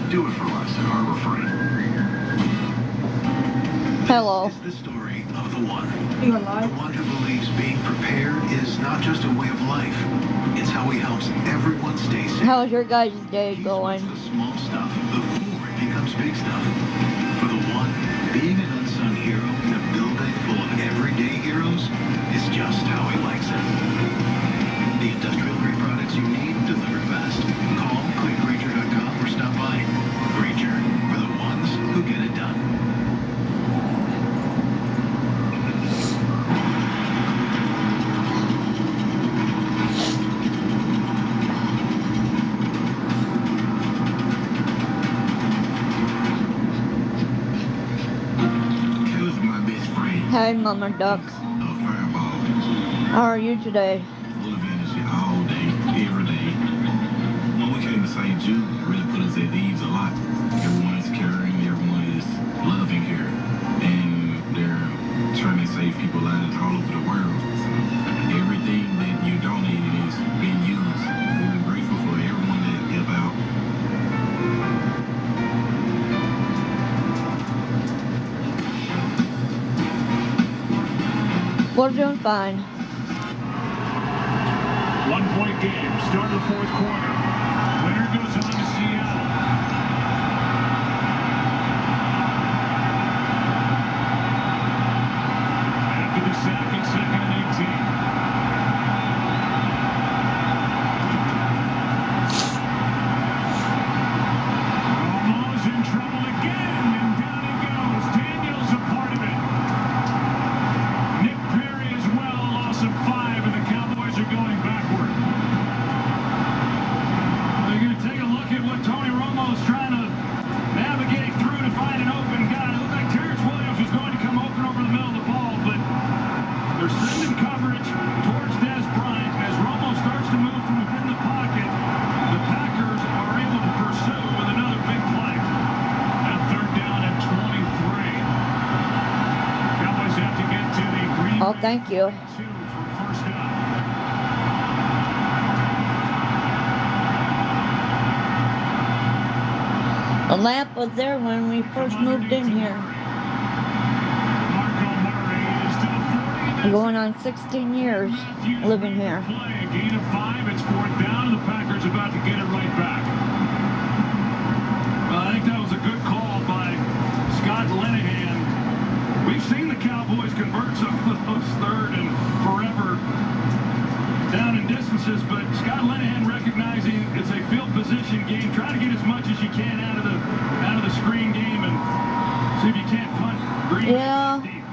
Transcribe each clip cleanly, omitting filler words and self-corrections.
Do it for us at Harbor Freight. Hello. This is the story of the one. You alive? The one who believes being prepared is not just a way of life. It's how he helps everyone stay safe. How's your guys' day He's going? the small stuff before it becomes big stuff. For the one, being an unsung hero in a building full of everyday heroes is just how he likes it. The industrial grade products you need delivered fast. Call quickgranger.com or stop by. Granger, for the ones who get it done. Hey, Mama Duck. How are you today? Full of energy all day, every day. When we came to St. Jude, it really put us at ease a lot. Everyone is caring, everyone is loving here, and they're trying to save people's lives all over the world. Everything that you donated is being used. We're grateful for everyone that helped out. We're doing fine. 1-point game, start of the fourth quarter. Winner goes on to Seattle. After the sack, it's 2nd and 18. Almost in trouble again, and down he goes. Daniel's a part of it. Nick Perry as well, loss of 5, and the Cowboys are going backward. They're going to take a look at what Tony Romo's trying to navigate through to find an open guy. It looked like Terrence Williams was going to come open over the middle of the ball, but they're sending coverage towards Des Bryant as Romo starts to move from within the pocket. The Packers are able to pursue with another big play. At 3rd down and 23. Cowboys have to get to the green. Oh, thank you. 2 for first down. The lamp was there when we first moved in here. Marco Murray is to the 40. Going on 16 years living here. Play a gain of 5. It's 4th down, and the Packers about to get it right back. Well, I think that was a good call by Scott Linehan. We've seen the Cowboys convert some of those 3rd and forever down in distances, but Scott Linehan recognizing it's a field position game. Try to get as much as you can out of the screen game and see if you can't punt Green. Yeah. Deep.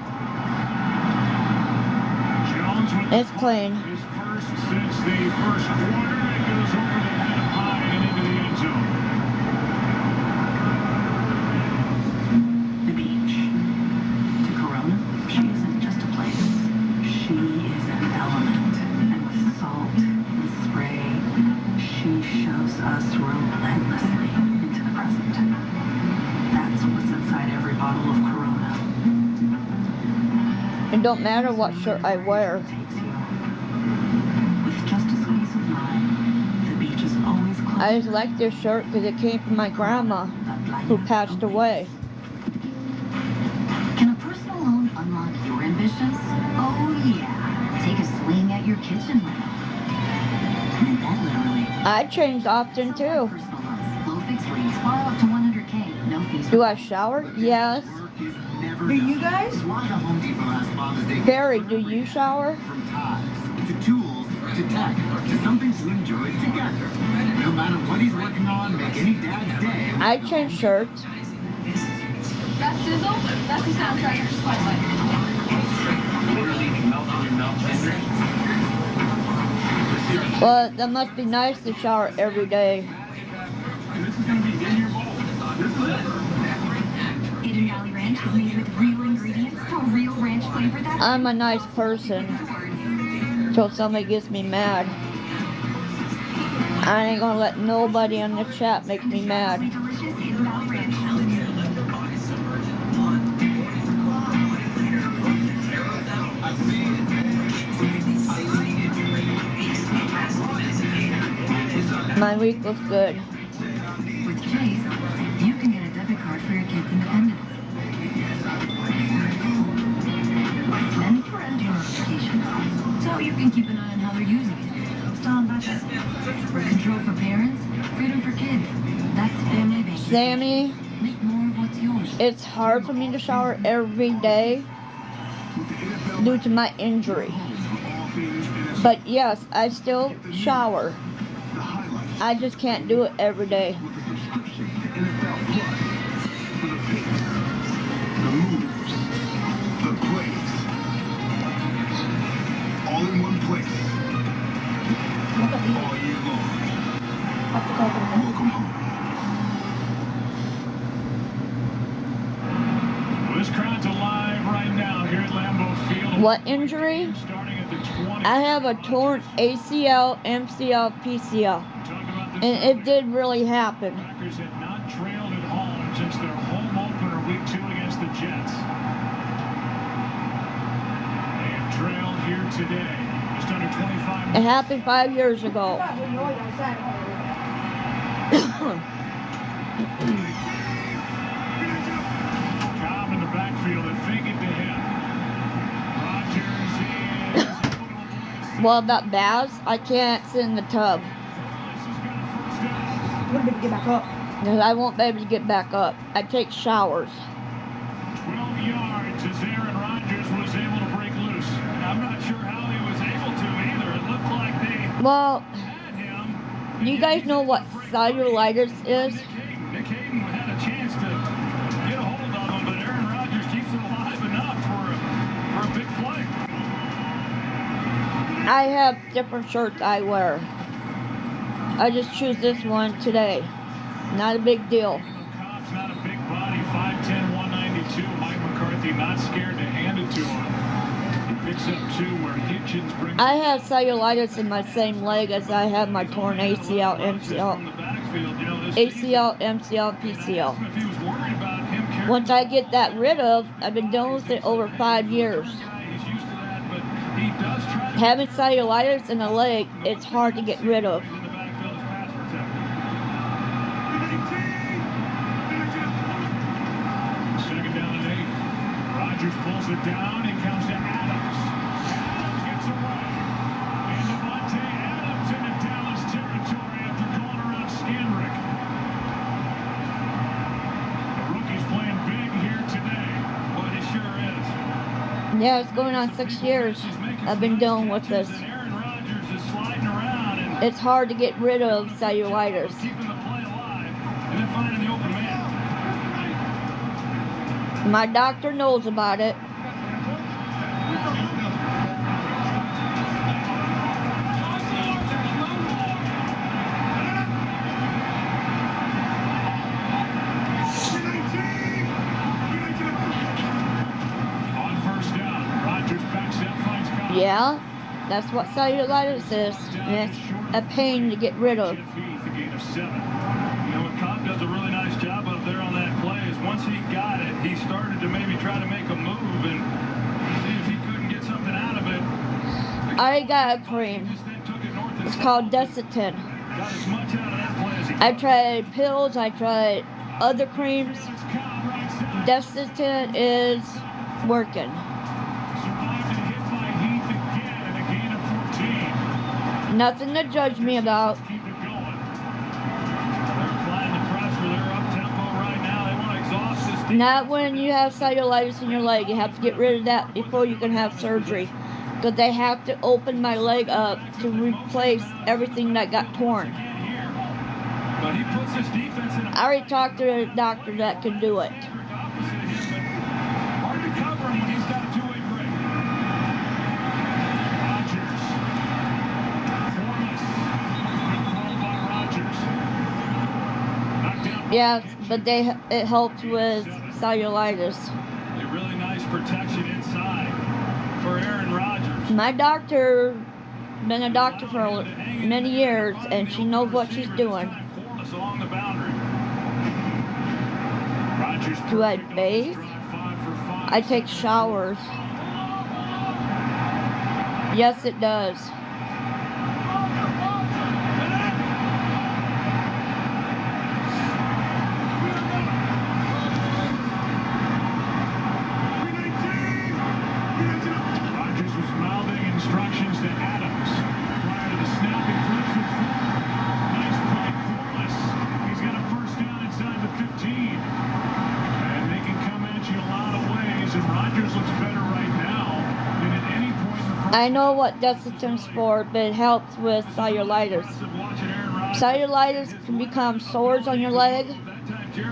Jones with It's clean. his first since the first quarter. It goes over the head of Hyde and into the end zone. The beach. To Corona, she isn't just a place. She is an element. And with salt and spray, she shows us relentlessly into the present. That's what's inside every bottle of Corona. It don't matter what shirt I wear. Takes you. With just a squeeze of lime, the beach is always close. I just like this shirt because it came from my grandma who passed away. Can a personal loan unlock your ambitions? Oh yeah. Take a swing at your kitchen rental. And that literally. I change often too. Personal loans, low fixed rates, borrow up to 100K, no fees. Do I shower? Yes. Do you guys? Barry, do you shower? From ties, to tools, to tech, to something to enjoy together. No matter what he's working on, make any dad's day. I change shirts. That sizzle, that's the soundtrack of Spotlight. Well, that must be nice to shower every day. This is going to be in your bowl. This is it. Hidden Valley Ranch is made with real ingredients for real ranch flavor that's I'm a nice person until somebody gets me mad. I ain't gonna let nobody in the chat make me mad. delicious Hidden Valley Ranch. My week was good. With Chase, you can get a debit card for your kids' independence. Many parental notifications, so you can keep an eye on how they're using it. Still on budget. Control for parents, freedom for kids. That's family banking. Sammy, Make more of what's yours. it's hard for me to shower every day due to my injury. But yes, I still shower. I just can't do it every day. The moves, the plays, all in one place, all year long. Welcome home. Well, this crowd's alive right now here at Lambeau Field. What injury? Starting at the 20. I have a torn ACL, MCL, PCL. And it did really happen. Packers had not trailed at home since their home opener week 2 against the Jets. They have trailed here today. Just under 25 It minutes. happened 5 years ago. Cobb in the backfield and fake it to him. Rodgers is. Well, that baths, I can't sit in the tub. Because I won't be able to get back up. I take showers. 12 yards as Aaron Rodgers was able to break loose. I'm not sure how he was able to either. It looked like they Well, had him. do you guys know what cellulitis is? Nick Hayden had a chance to get a hold of him, but Aaron Rodgers keeps it alive enough for a big play. I have different shirts I wear. I just choose this one today. Not a big deal. Cobb's not a big body, 5'10", 192. Mike McCarthy not scared to hand it to him. He picks up 2 where Hitchens brings I have cellulitis in my same leg as I have my torn ACL, MCL, from the backfield. You know, this ACL, MCL, PCL. if he was worried about him carrying Once I get that rid of, I've been dealing with it over 5 years. the guy, he's used to that, but he does try to Having cellulitis in a leg, it's hard to get rid of. in the backfield as pass protector. Second down and 8. Rodgers pulls it down. He comes to Adams. Adams gets away. And Devontae Adams into Dallas territory after going around Scanrick. The rookie's playing big here today. Boy, he sure is. Yeah, it's going on 6 years. I've been dealing with this. And Aaron Rodgers is sliding around and It's hard to get rid of cellulitis. keeping the play alive and then finding the open man. My doctor knows about it. On first down, Rodgers backs up, finds Cobb. Yeah, that's what cellulitis is. And it's a pain to get rid of. Jeff Heath, a gain of 7. You know, what Cobb does a really nice job up there on that play is once he got it, he started to maybe try to make a move and see if he couldn't get something out of it. I got a cream. Just then took it north and It's south. called Desitin. Got as much out of that play as he I could. tried pills, I tried other creams. It's Cobb right side. Desitin is working. Survived and hit by Heath again and a gain of 14. Nothing to judge me about. Keep it going. They're applying the pressure. They're up tempo right now. They want to exhaust this defense. Not when you have cellulitis in your leg. You have to get rid of that before you can have surgery. Because they have to open my leg up to replace everything that got torn. Can't hear. But he puts his defense in a I already talked to a doctor that can do it. opposite of him, but hard to cover him when he's got a two-way break. Rodgers. Formless. Good call by Rodgers. Knocked down. Yes, but it helps with cellulitis. A really nice protection inside for Aaron Rodgers. My doctor, been a doctor for many years, and she knows what she's doing. Formless along the boundary. Rodgers Do I perfect on bathe? this drive, 5 for 5. I take showers. Yes, it does. I know what Desitin's for, but it helps with cellulitis. Cellulitis can become sores on your leg.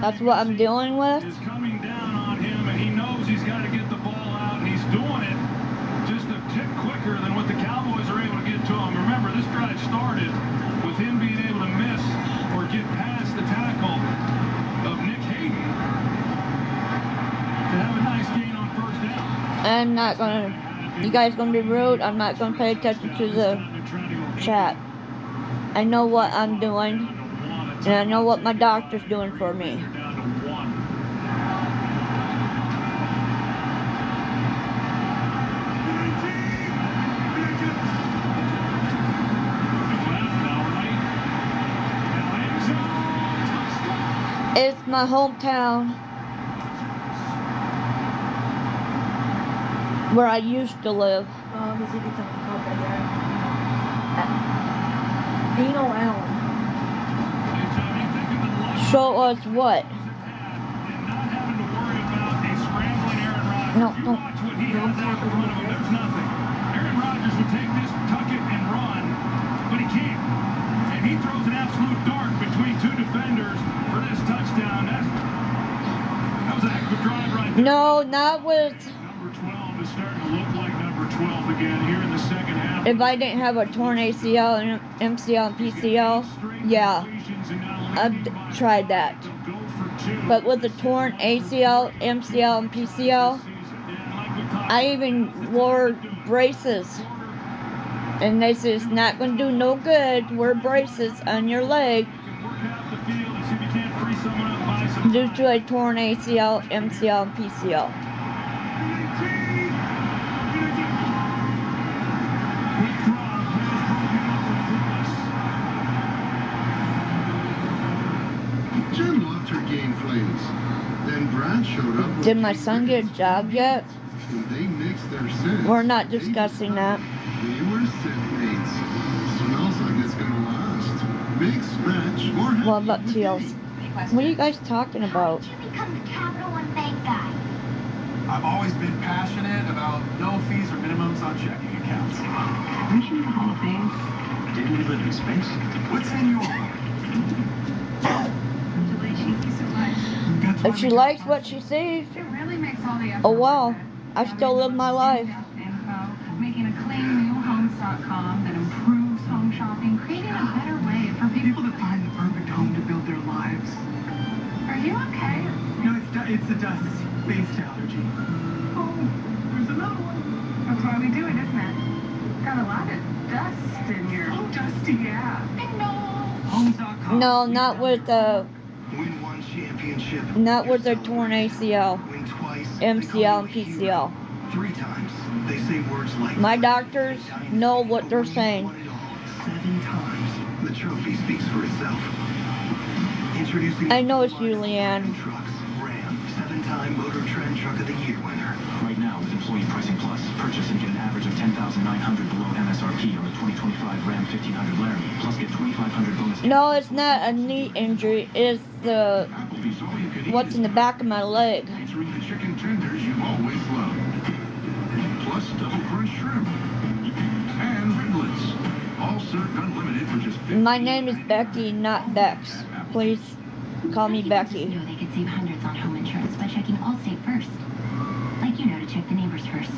That's what I'm dealing with. Is coming down on him, and he knows he's got to get the ball out, and he's doing it just a tick quicker than what the Cowboys are able to get to him. Remember, this drive started with him being able to miss or get past the tackle of Nick Hayden to have a nice gain on first down. I'm not gonna. You guys gonna be rude? I'm not gonna pay attention to the chat. I know what I'm doing, and I know what my doctor's doing for me. It's my hometown, where I used to live. Dino Allen. So it was what? No, no. There's nothing. Aaron Rodgers would take this, tuck it, and run, but he can't. And he throws an absolute dart between two defenders for this touchdown. That was a heck of a drive right there. No, not with. Number 12 is starting to look like number 12 again here in the second half. If I didn't have a torn ACL and MCL and PCL, yeah, I've tried that. But with the torn ACL, MCL, and PCL, I even wore braces. And they said it's not going to do no good to wear braces on your leg due to a torn ACL, MCL, and PCL. Jen loved her game plays. Then Brad showed up. Did my son get a job yet? And they mixed their sins. We're not discussing that. They were mates. Smells like it's gonna last. Mix, match, or happy. What about Teals? What are you guys talking about? Did you become the Capital One Bank guy? I've always been passionate about no fees or minimums on checking accounts. Aren't you in the Hall of Fame? Didn't we live in space? What's in your heart? If she likes what she sees, It really makes all the effort oh well. worth it. I still live my life. Making a clean newhomes.com that improves home shopping, creating a better way for people People to find the perfect home to build their lives. Are you okay? No, it's a dust-based allergy. Oh, there's another one. That's why we do it, isn't it? Got a lot of dust in here. Oh, dusty, yeah. No. Homes.com. No, not with Win one championship. not with the torn ACL, Win twice. MCL, and PCL. 3 times. They say words like. My doctors know what they're saying. 7 times. The trophy speaks for itself. Introducing. I know it's you, Leanne. Trucks. Ram, 7-time Motor Trend Truck of the Year winner. Right now, with Employee Pricing Plus, purchase and get an average of $10,900 below MSRP on the 2025 Ram 1500 Laramie, plus get $2,500 bonus. No, it's not a knee injury. It's the Applebee's all you can eat. what's in the back of my leg. Featuring the chicken tenders you've always loved. Plus double crunch shrimp. And riblets. All served unlimited for just $15. My name is Becky, not Bex. Please call me Becky. You know they could save hundreds on home insurance by checking Allstate first. Like you know to check the neighbors first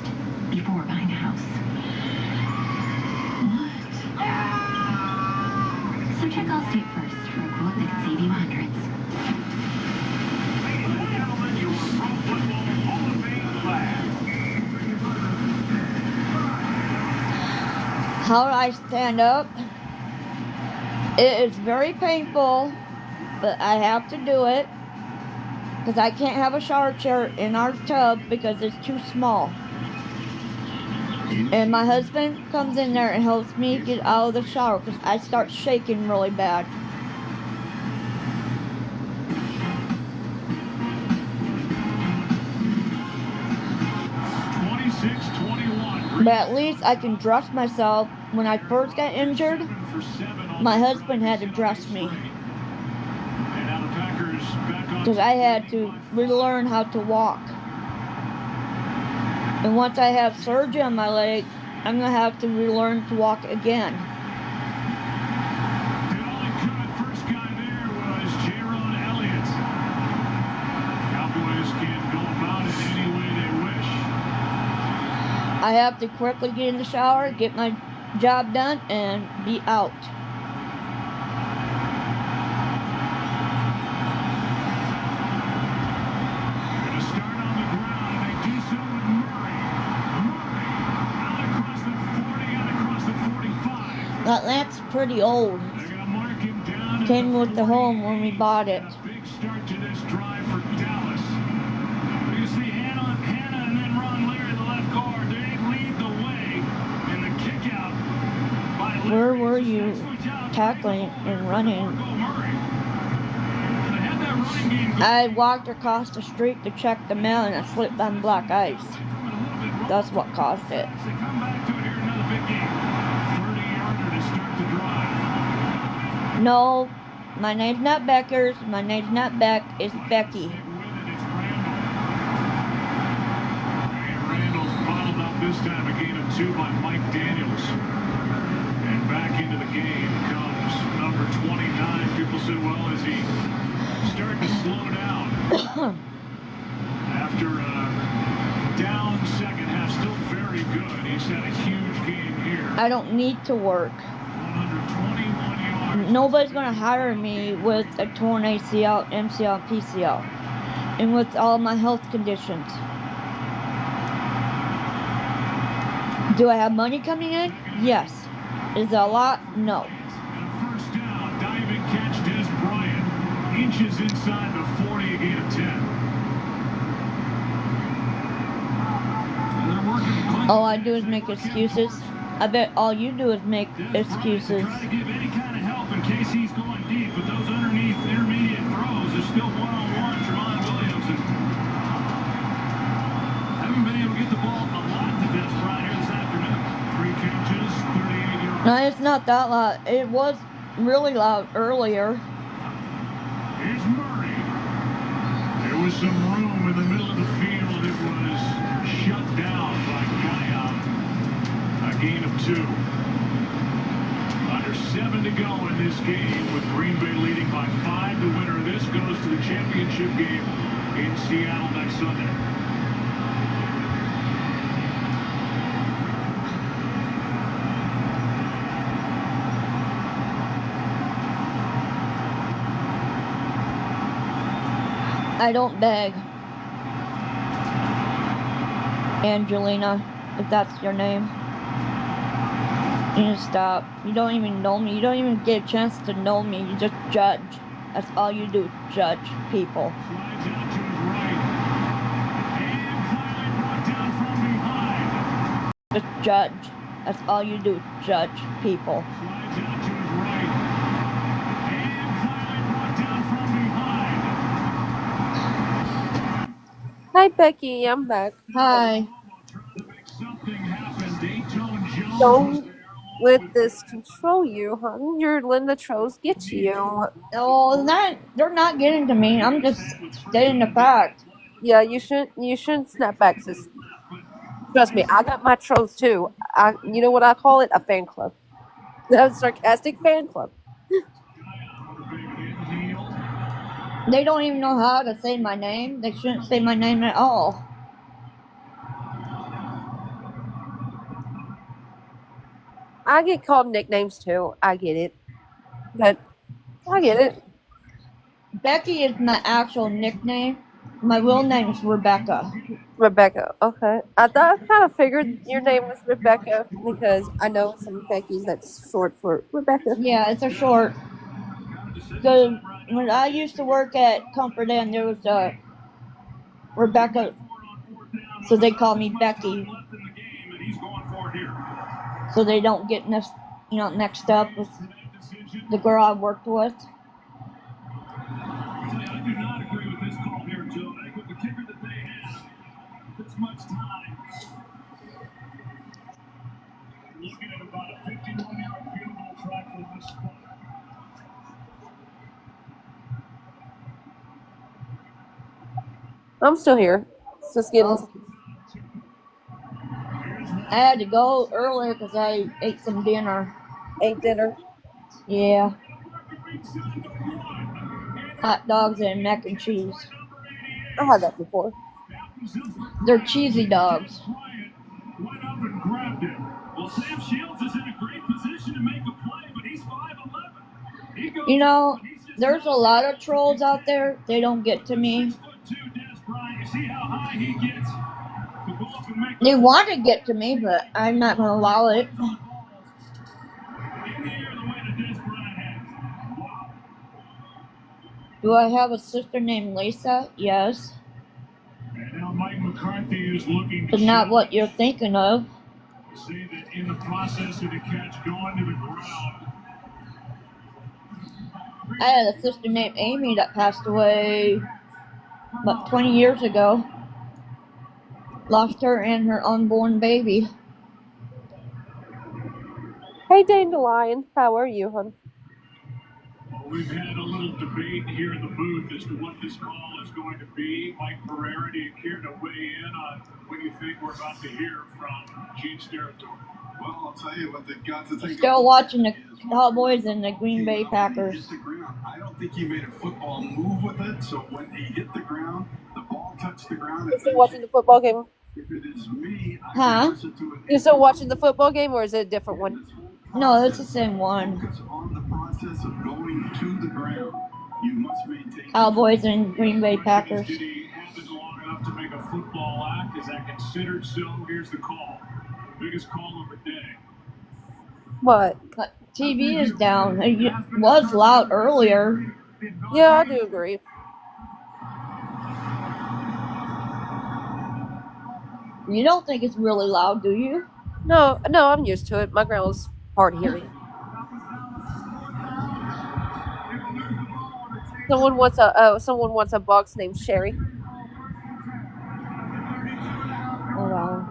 before buying a house. What? So check Allstate first for a quote that could save you hundreds. Ladies and gentlemen, your Pro Football Hall of Fame class. How do I stand up? It is very painful, but I have to do it because I can't have a shower chair in our tub because it's too small. And my husband comes in there and helps me get out of the shower because I start shaking really bad. But at least I can dress myself. When I first got injured, my husband had to dress me because I had to relearn how to walk. And once I had surgery on my leg, I'm gonna have to relearn to walk again. The only cut first guy there was Jaron Elliott. Cowboys can go about it any way they wish. I have to quickly get in the shower, get my job done, and be out. Going to start on the ground, and they do so with Murray. Murray out across the 40, out across the 45. That lamp's pretty old. They're going to mark him down at Came the with the 40. home when we bought it. A big start to this drive for Dallas. You see Hannah and then Ron Leary, the left guard. They lead the way in the kick out by Leary. Where were you tackling and running? They had that running game going. I walked across the street to check the mail and I slipped on black ice. That's what caused it. They come back to it here, another big game. 30-yarder to start the drive. No, my name's not Beckers. My name's not Beck. It's Becky. Randall's bottled up this time, a gain of 2 by Mike Daniels. And back into the game comes number 29. People say, well, is he starting to slow down? After a down second half, still very good. He's had a huge game here. I don't need to work. 121 yards. Nobody's going to hire me with a torn ACL, MCL, PCL. And with all my health conditions. Do I have money coming in? Yes. Is it a lot? No. And first down, diving catch, Des Bryant. Inches inside the 40, a gain of 10. And they're working. All I do is make excuses. I bet all you do is make excuses. Try to give any kind of help in case he's going deep, but those underneath intermediate throws are still one-on-one. Tremont Williams and haven't been able to get the ball a lot to Des Bryant here this afternoon. 3 catches, 38 yards. No, it's not that loud. It was really loud earlier. Here's Murray. There was some room in the middle of the field. It was shut down by Guyon. A gain of 2. Under 7 to go in this game with Green Bay leading by 5. The winner of this goes to the championship game in Seattle next Sunday. I don't beg. Angelina, if that's your name. You need to stop. You don't even know me. You don't even get a chance to know me. You just judge. That's all you do, judge people. Slides out to his right. And finally brought down from behind. Just judge. That's all you do, judge people. Slides out to his right. And finally brought down from behind. Hi, Becky. I'm back. Hi. Trying to make something happen. Dayton Jones. Don't let this control you, hon. You're letting the trolls get to you. Oh, they're not getting to me. I'm just stating the fact. Yeah, you shouldn't snap back, sis. Trust me, I got my trolls too. You know what I call it? A fan club. A sarcastic fan club. They don't even know how to say my name. They shouldn't say my name at all. I get called nicknames too. I get it. But I get it. Becky is my actual nickname. My real name is Rebecca. Rebecca. Okay. I kind of figured your name was Rebecca because I know some Beckys that's short for Rebecca. Yeah, it's a short. So when I used to work at Comfort Inn, there was a Rebecca, so they call me Becky. So they don't get mixed up with the girl I worked with. I do not agree with this call here, Joe. I think with the kicker that they have, this much time, looking at about a 51-yard field goal try for this spot. I'm still here. Just getting. I had to go earlier because I ate some dinner. Ate dinner. Yeah. Hot dogs and mac and cheese. I had that before. They're cheesy dogs. Went up and grabbed it. Well, Sam Shields is in a great position to make a play, but he's 5'11". You know, there's a lot of trolls out there. They don't get to me. They want to get to me, but I'm not going to allow it. Do I have a sister named Lisa? Yes. And now Mike McCarthy is looking But not what you're thinking of. See that in the process of the catch going to the ground. I had a sister named Amy that passed away about 20 years ago. Lost her and her unborn baby. Hey, Dandelion. How are you, hon? Well, we've had a little debate here in the booth as to what this call is going to be. Mike Pereira, do you care to weigh in on what you think we're about to hear from Gene's territory? Well, I'll tell you what they've got to take. Still watching the Cowboys and the Green Bay Packers. I don't think he made a football move with it, so when he hit the ground, the ball touched the ground. You still watching the football game? If it is me, Huh? You still watching the football game, or is it a different one? No, it's the same one. On the process of going to the ground, you must maintain. Cowboys and Green Bay Packers. Did he have it long enough to make a football act? Is that considered so? Here's the call. Biggest call of the day. What? But TV is down. It was loud earlier. Yeah, I do agree. You don't think it's really loud, do you? No, I'm used to it. My grandma's hard of hearing. Someone wants a box named Sherry. Hold on.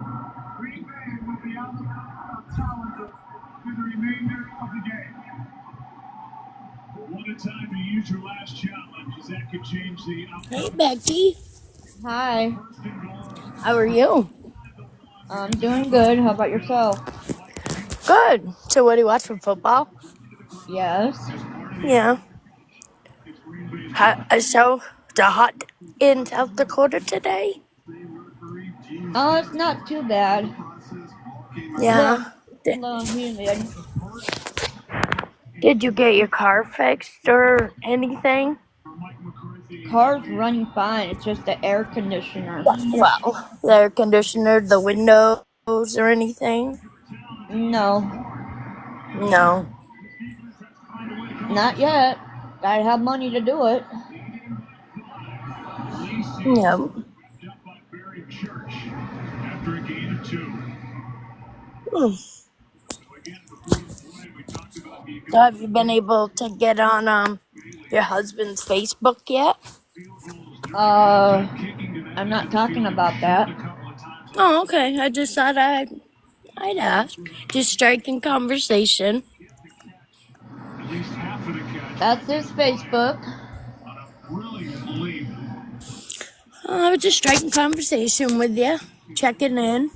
What a time to use your last challenge, as that could change the outcome. Hey, Becky. Hi. How are you? I'm doing good. How about yourself? Good. So what do you watch for football? Yes. Yeah. So the hot in South Dakota today? Oh, it's not too bad. Yeah. A little humid. Did you get your car fixed or anything? Car's running fine. It's just the air conditioner. Well, the air conditioner, the windows, or anything? No. No. Not yet. Gotta have money to do it. No. So have you been able to get on your husband's Facebook yet? I'm not talking about that. Oh, okay. I just thought I'd ask. Just striking conversation. That's his Facebook. I was just striking conversation with you. Checking in.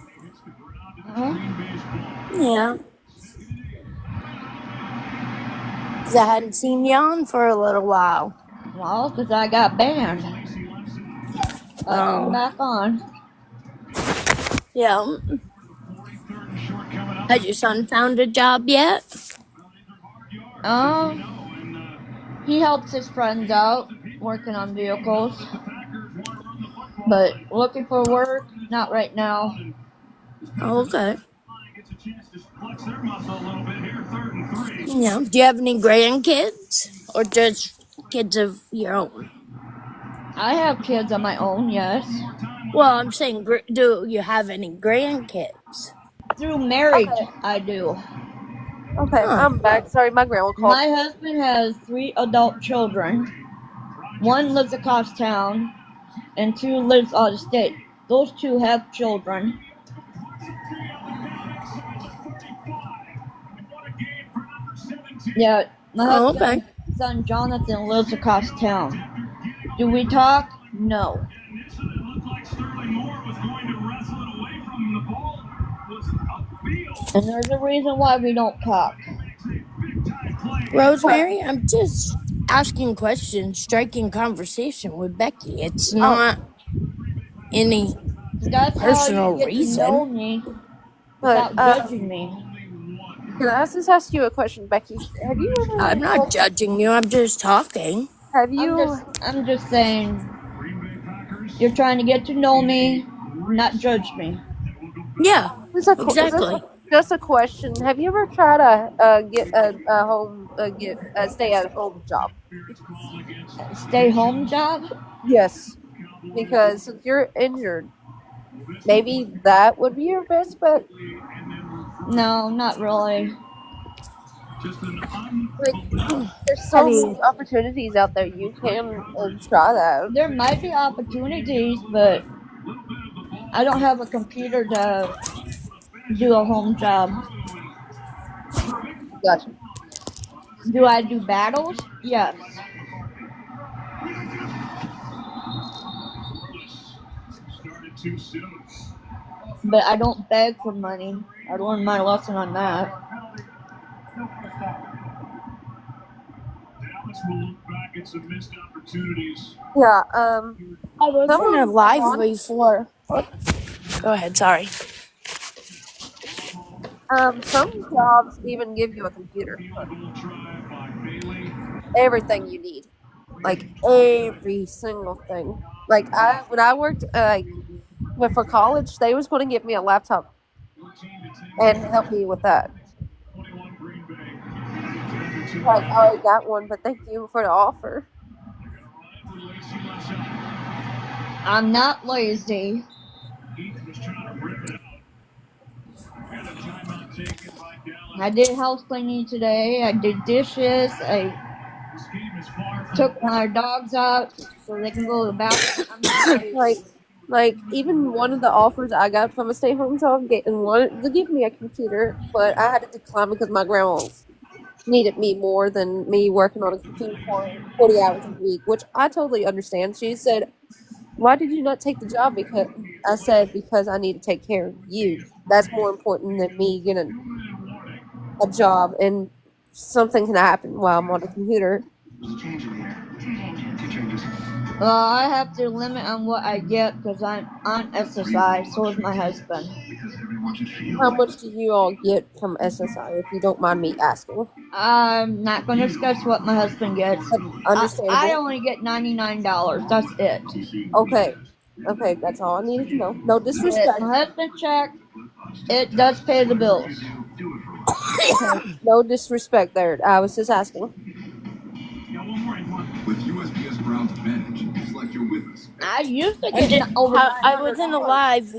Yeah. 'Cause I hadn't seen you on for a little while. Well, because I got banned. I'm back on. Yeah. Has your son found a job yet? He helps his friends out, working on vehicles. But looking for work, not right now. Okay. Yeah. Do you have any grandkids? Or just kids of your own? I have kids of my own, yes. Well, I'm saying, do you have any grandkids? Through marriage, I do. Okay, I'm back. Sorry, my grandma called. My husband has 3 adult children. 1 lives across town, and 2 lives out of state. Those 2 have children. Yeah, my husband's son Jonathan lives across town. Do we talk? No. And there's a reason why we don't talk. Rosemary, I'm just asking questions, striking conversation with Becky. It's Oh, not any That's how you personal get to know reason. me but without judging me. can I just ask you a question, Becky? Have you I'm ever not judging you, I'm just talking. have I'm you just saying, you're trying to get to know me, not judge me. Yeah, this a exactly. just a question? Have you ever tried to get a home get a stay at home job? Stay home job? Yes, because since you're injured, maybe that would be your best bet. No, not really. Like, there's I so mean, many opportunities out there. You can try that. There might be opportunities, but I don't have a computer to do a home job. Gotcha. Do I do battles? Yes. But I don't beg for money. I learned my lesson on that. Yeah. I Some wasn't of alive Ron, before. Go ahead, sorry. some jobs even give you a computer. Everything you need, like every single thing. Like when I worked for college, they was going to give me a laptop and help me with that. Like I already got one, but thank you for the offer. I'm not lazy. I did house cleaning today. I did dishes. I took my dogs out so they can go to the bathroom. I'm not lazy. Like even one of the offers I got from a stay-home job and wanted to give me a computer, but I had to decline because my grandma needed me more than me working on a computer for 40 hours a week, which I totally understand. She said, "Why did you not take the job?" Because I said, "Because I need to take care of you. That's more important than me getting a job, and something can happen while I'm on the computer." I have to limit on what I get because I'm on SSI. So is my husband. How much do you all get from SSI, if you don't mind me asking? I'm not going to discuss what my husband gets. Understandable. I only get $99. That's it. Okay, that's all I needed to know. No disrespect. My husband check. It does pay the bills. Okay, no disrespect there. I was just asking. With USPS Ground's advantage, it's like you're with us. I used to I get over I 900 wasn't alive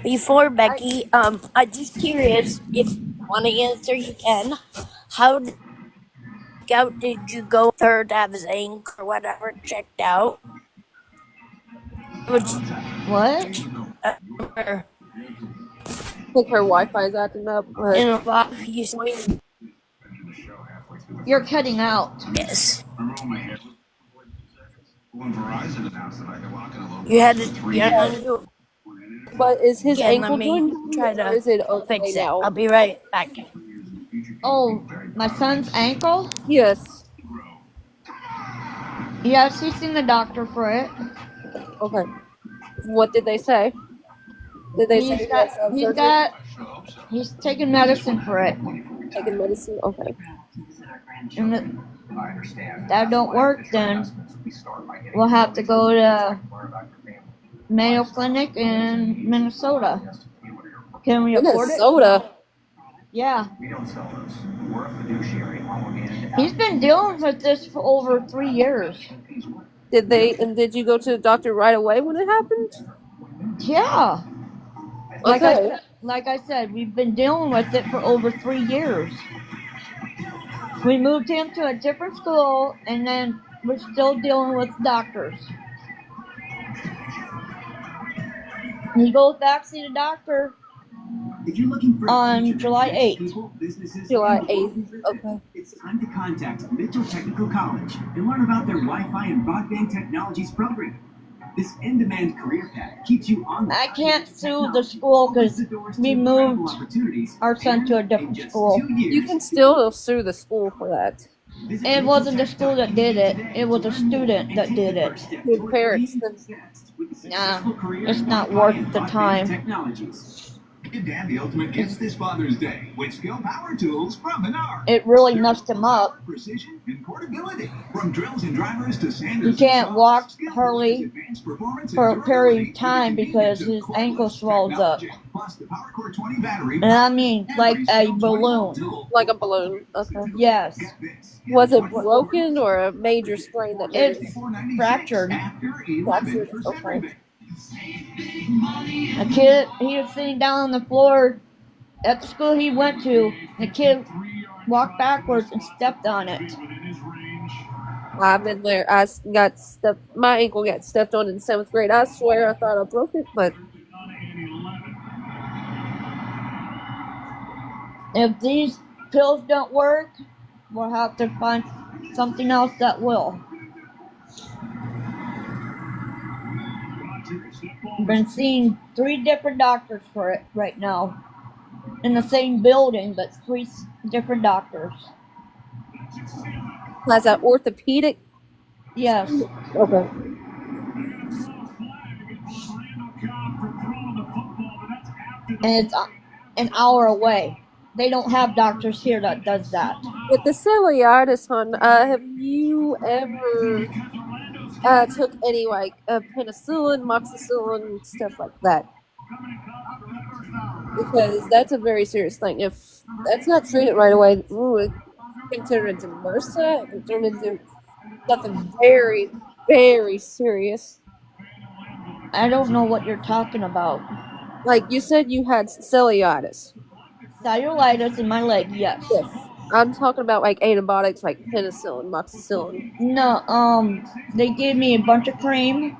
before, Becky. I'm just curious if you want to answer, you can. How out did you go there to have his ink or whatever checked out? Which What? I think her Wi-Fi's acting up, but in a lot you You're cutting out. yes. You had to but is his again, let ankle me joint try or to is it okay fix it. now? I'll be right back. Oh, my son's ankle? Yes. Yes, he's seen the doctor for it. Okay. What did they say? Did they say he's taking medicine for it. taking medicine? Okay. And if that don't work, then we'll have to go to Mayo Clinic in Minnesota. Can we afford it? Minnesota? Yeah. He's been dealing with this for over 3 years. Did you go to the doctor right away when it happened? Yeah. Okay. Like I said, we've been dealing with it for over 3 years. We moved him to a different school, and then we're still dealing with doctors. He goes back to see the doctor on July 8th. July 8th. Okay. It's time to contact Mitchell Technical College and learn about their Wi-Fi and broadband technologies program. This in-demand career path keeps you on the I can't sue the school because we moved our son to a different school. You can still sue the school for that. It wasn't the school that did it. It was a student that did it. The parents. Nah, it's not worth the time. Give Dad the ultimate gift this Father's Day with skill power tools from Menard. It really messed him up. Precision and portability. From drills and drivers to He sanders. can't walk hardly for a period of time because his ankle swells up. Plus the PowerCore 20 battery. And I mean, like a balloon. Like a balloon. Okay. Yes. Was it broken or a major sprain that did It's fractured. Fractured. Okay. A kid, he was sitting down on the floor at the school he went to. The kid walked backwards and stepped on it. I've been there. I got stepped. My ankle got stepped on in 7th grade. I swear I thought I broke it, but If these pills don't work, we'll have to find something else that will. I've been seeing 3 different doctors for it right now. In the same building, but 3 different doctors. has that orthopedic? Yes. Okay. And it's an hour away. They don't have doctors here that does that. With the cellulitis, hon, have you ever took any like penicillin, moxicillin, stuff like that? Because that's a very serious thing. If that's not treated right away, it can turn into MRSA. It can turn into something very, very serious. I don't know what you're talking about. Like you said, you had cellulitis. Cellulitis in my leg, yes. Yes. I'm talking about like antibiotics, like penicillin, moxicillin. No, they gave me a bunch of cream.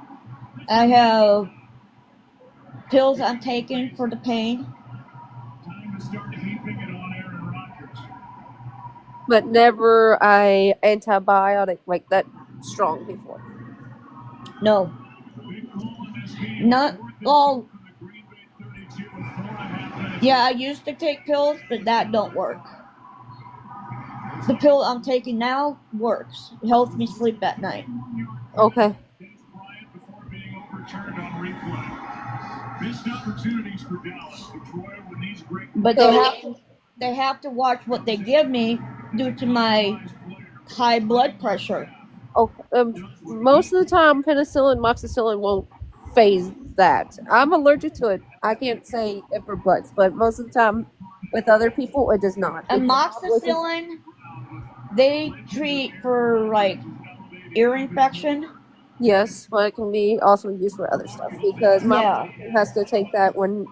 I have pills I'm taking for the pain. But never a antibiotic like that strong before. No. Not all. Yeah, I used to take pills, but that don't work. The pill I'm taking now works. It helps me sleep at night. Okay. But they have to watch what they give me due to my high blood pressure. Oh, most of the time, penicillin, moxicillin won't phase that. I'm allergic to it. I can't say if for butts, but most of the time, with other people, it does not. Amoxicillin, they treat for like ear infection. Yes, but it can be also used for other stuff because my mom has to take that when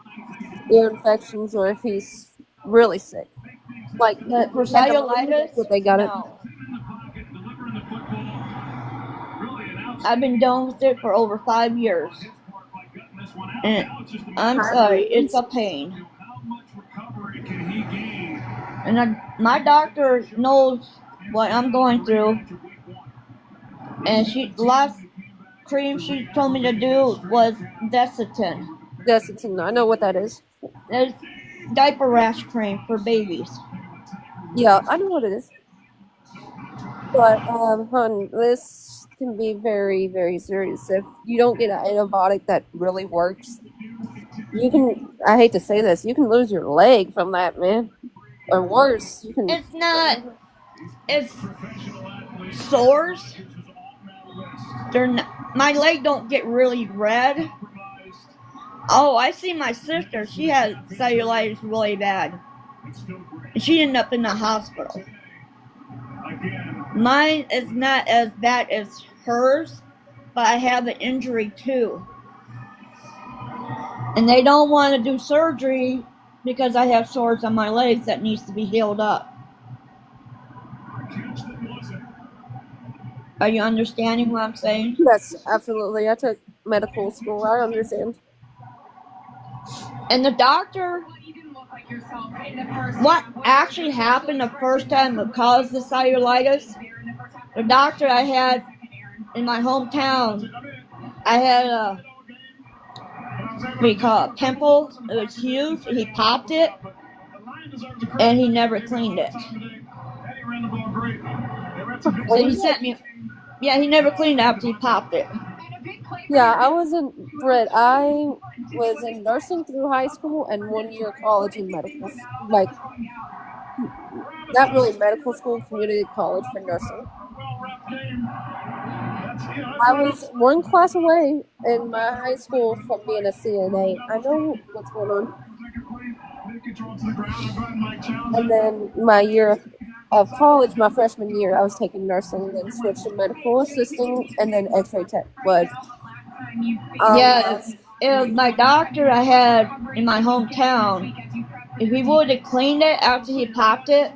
ear infections or if he's really sick. Like for cellulitis, what they got it. I've been done with it for over 5 years. And I'm sorry, it's a pain. And my doctor knows what I'm going through. And the last cream she told me to do was Desitin. Desitin, I know what that is. It's diaper rash cream for babies. Yeah, I know what it is. But, hon, this can be very, very serious. If you don't get an antibiotic that really works, you can, I hate to say this, you can lose your leg from that, man. Or worse, you can... It's not, it's sores. They're not, my leg don't get really red. Oh, I see my sister, she had cellulitis really bad. And she ended up in the hospital. Mine is not as bad as hers, but I have an injury too. And they don't want to do surgery because I have sores on my legs that needs to be healed up. Are you understanding what I'm saying? Yes, absolutely. I took medical school. I understand. And the doctor, what actually happened the first time that caused the cellulitis, the doctor I had in my hometown, I had a, what do you call it, pimple. It was huge. He popped it, and he never cleaned it. So he sent me. Yeah, he never cleaned it after he popped it. Yeah, I wasn't Brit. I was in nursing through high school and 1 year college in medical, like not really medical school, community college for nursing. I was one class away in my high school from being a CNA. I know what's going on. And then my year of college, my freshman year, I was taking nursing, then switched to medical assisting, and then X-ray tech. But Yeah, it was my doctor I had in my hometown. If he would have cleaned it after he popped it,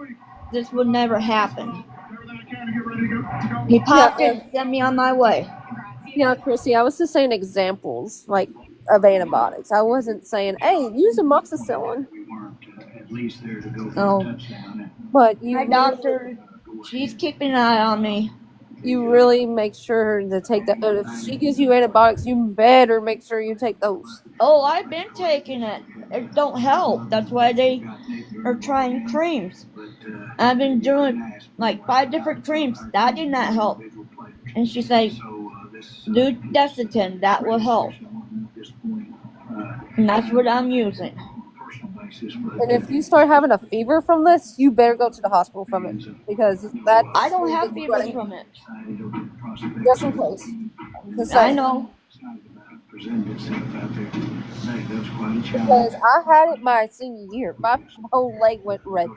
this would never happen. He popped it and sent me on my way. Yeah, Chrissy, I was just saying examples like of antibiotics. I wasn't saying, "Hey, use amoxicillin." Oh, but you my doctor, she's keeping an eye on me. You really make sure to take that. If she gives you antibiotics, you better make sure you take those. Oh, I've been taking it. It don't help. That's why they are trying creams. I've been doing like 5 different creams. That did not help. And she said, do Desitin. That will help. And that's what I'm using. And if you start having a fever from this, you better go to the hospital from it, because that's. I don't have fever from it. Just in case. I know. Because I had it my senior year. My whole leg went red.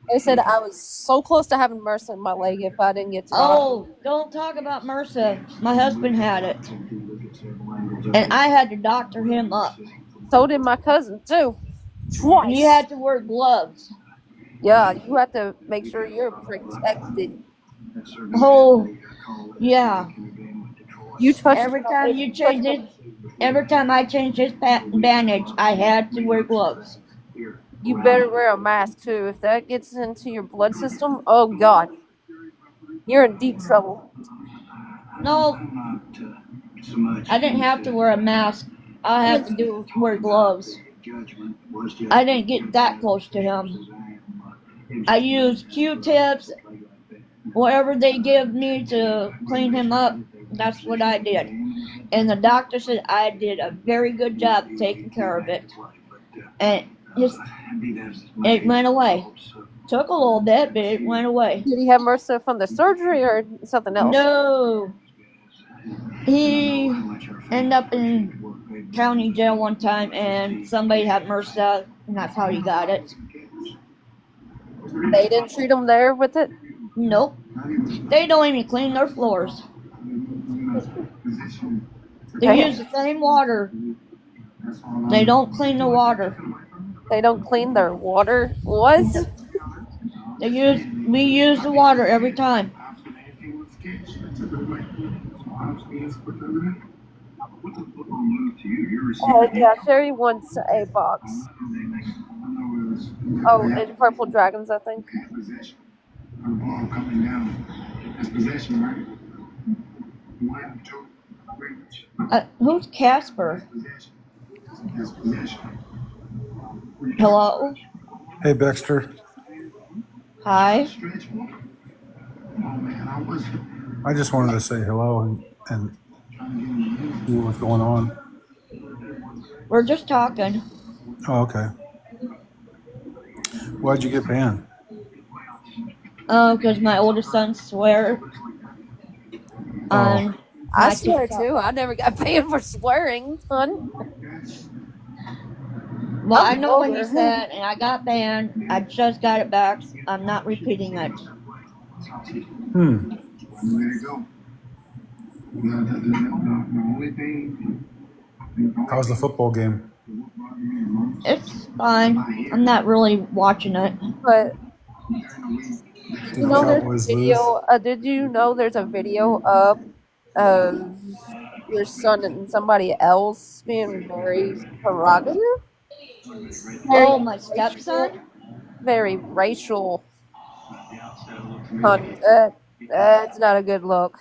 They said I was so close to having MRSA in my leg if I didn't get to the hospital. Don't talk about MRSA. My husband had it. And I had to doctor him up. So did my cousin, too. Twice. And you had to wear gloves. Yeah, you have to make sure you're protected. Oh, yeah. You touch every time you change it. Every time I changed his bandage, I had to wear gloves. You better wear a mask too. If that gets into your blood system, oh God, you're in deep trouble. No, I didn't have to wear a mask. I had to wear gloves. I didn't get that close to him. I used Q-tips, whatever they give me to clean him up. That's what I did. And the doctor said I did a very good job taking care of it. And it went away. Took a little bit, but it went away. Did he have MRSA from the surgery or something else? No. He ended up in county jail one time, and somebody had MRSA, and that's how he got it. They didn't treat him there with it? Nope. They don't even clean their floors. They use the same water. They don't clean the water. They don't clean their water? What? We use the water every time. Oh yeah, Sherry wants a box. Oh, and Purple Dragons, I think. Who's Casper? Hello? Hey, Baxter. Hi. I just wanted to say hello and see what's going on. We're just talking. Oh, okay. Why'd you get banned? Because my oldest son swear. I swear too. I never got banned for swearing, son. Well, I know what he said, and I got banned. I just got it back. I'm not repeating it. How's the football game? It's fine. I'm not really watching it. But you know, there's a video. Did you know there's a video up of your son and somebody else being very prerogative? Oh, my stepson? Very racial. That's not a good look.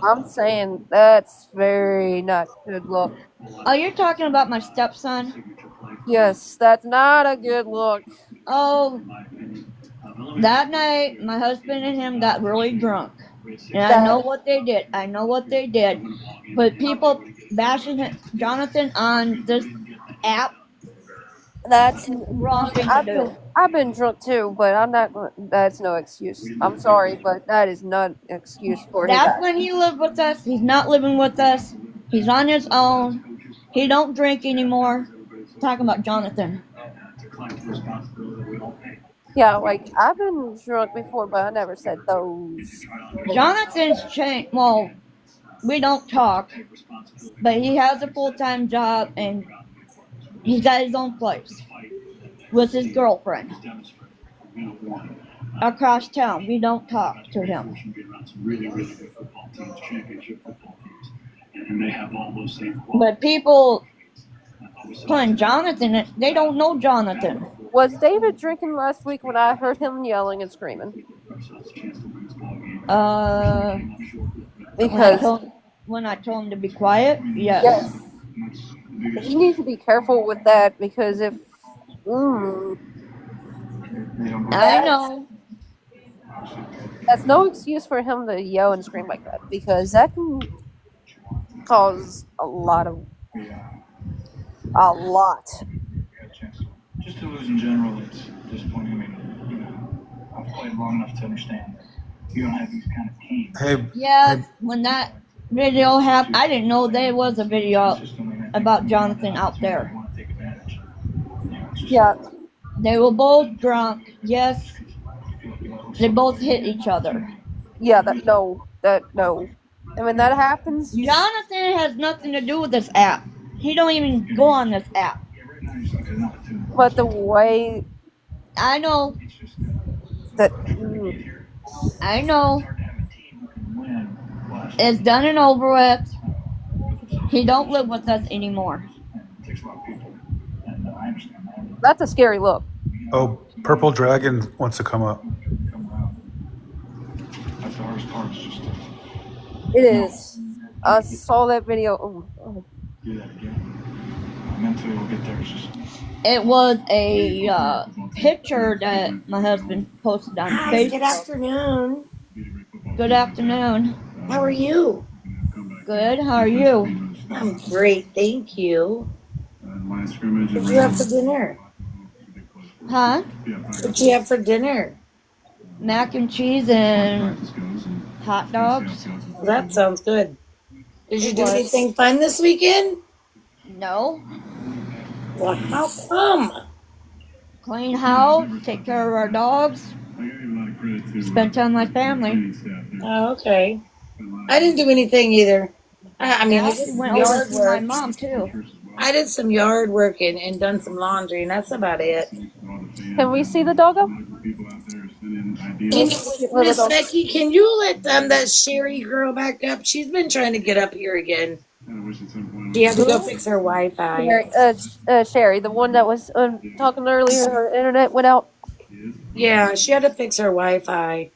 I'm saying that's very not good look. Oh, you're talking about my stepson? Yes, that's not a good look. Oh, that night, my husband and him got really drunk. And I know That what they did. I know what they did. But people bashing Jonathan on this app that's is the wrong thing to do. I've been drunk too, but I'm not. That's no excuse. I'm sorry, but that is not an excuse for his That's act. when he lived with us. He's not living with us. He's on his own. He don't drink anymore. Talking about Jonathan. Yeah, like I've been drunk before, but I never said those. Jonathan's changed. Well, we don't talk, but he has a full-time job and he's got his own place with his girlfriend across town. We don't talk to him. But people putting Jonathan, they don't know Jonathan. Was David drinking last week when I heard him yelling and screaming? Because When I told him to be quiet, yes. yes, he needs to be careful with that because if I know. that's no excuse for him to yell and scream like that because that can cause a lot. Just to lose in general, it's disappointing. I mean, I've played long enough to understand that you don't have these kind of teams. Hey, Yeah, when that video happened, I didn't know there was a video about Jonathan out there. Yeah. They were both drunk. Yes. They both hit each other. Yeah, no. And when that happens, Jonathan has nothing to do with this app. He don't even go on this app. But the way I know. That I know. It's done and over with. He don't live with us anymore. That's a scary look. Oh, Purple Dragon wants to come up. That's the hardest part. Is just It is. I saw that video. Oh. do that again. Mentally, we'll get there. It's just. It was a picture that my husband posted on Facebook. Good afternoon. Good afternoon. How are you? Good. How are you? I'm great, thank you. What did you have for dinner? Huh? What did you have for dinner? Mac and cheese and hot dogs. That sounds good. Did you do anything fun this weekend? No. Well, how come? Clean house, take care of our dogs, spend time with my family. Oh, okay. I didn't do anything either. I mean, I did went some over yard to work. my mom too. I did some yard work and done some laundry, and that's about it. Can we see the doggo? Miss Becky, can you let that Sherry girl back up? She's been trying to get up here again. She had to go fix her Wi-Fi. Sherry, the one that was talking earlier, her internet went out. Yeah, she had to fix her Wi-Fi.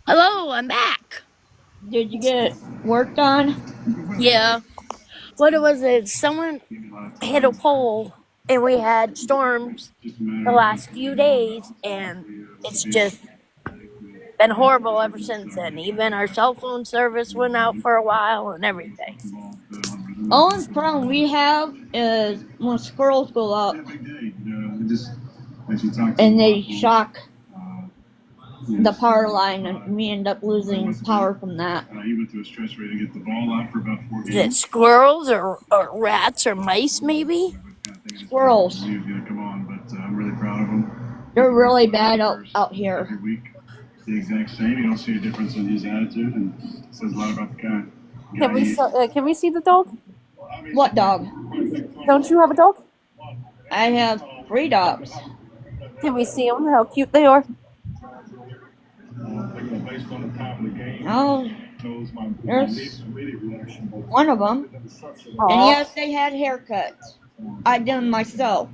Hello, I'm back. Did you get work done? Yeah. What was it? Someone hit a pole, and we had storms the last few days, and it's just been horrible ever since then. Even our cell phone service went out for a while and everything. Only problem we have is when squirrels go up and they shock the power line, and we end up losing power from that. Is it squirrels or rats or mice, maybe? Squirrels. They're really bad out here. The exact same. You don't see a difference in his attitude, and it says a lot about the guy. Can we see the dog? What dog? Don't you have a dog? I have 3 dogs. Can we see them? How cute they are. Oh, there's one of them. And yes, they had haircuts. I did them myself.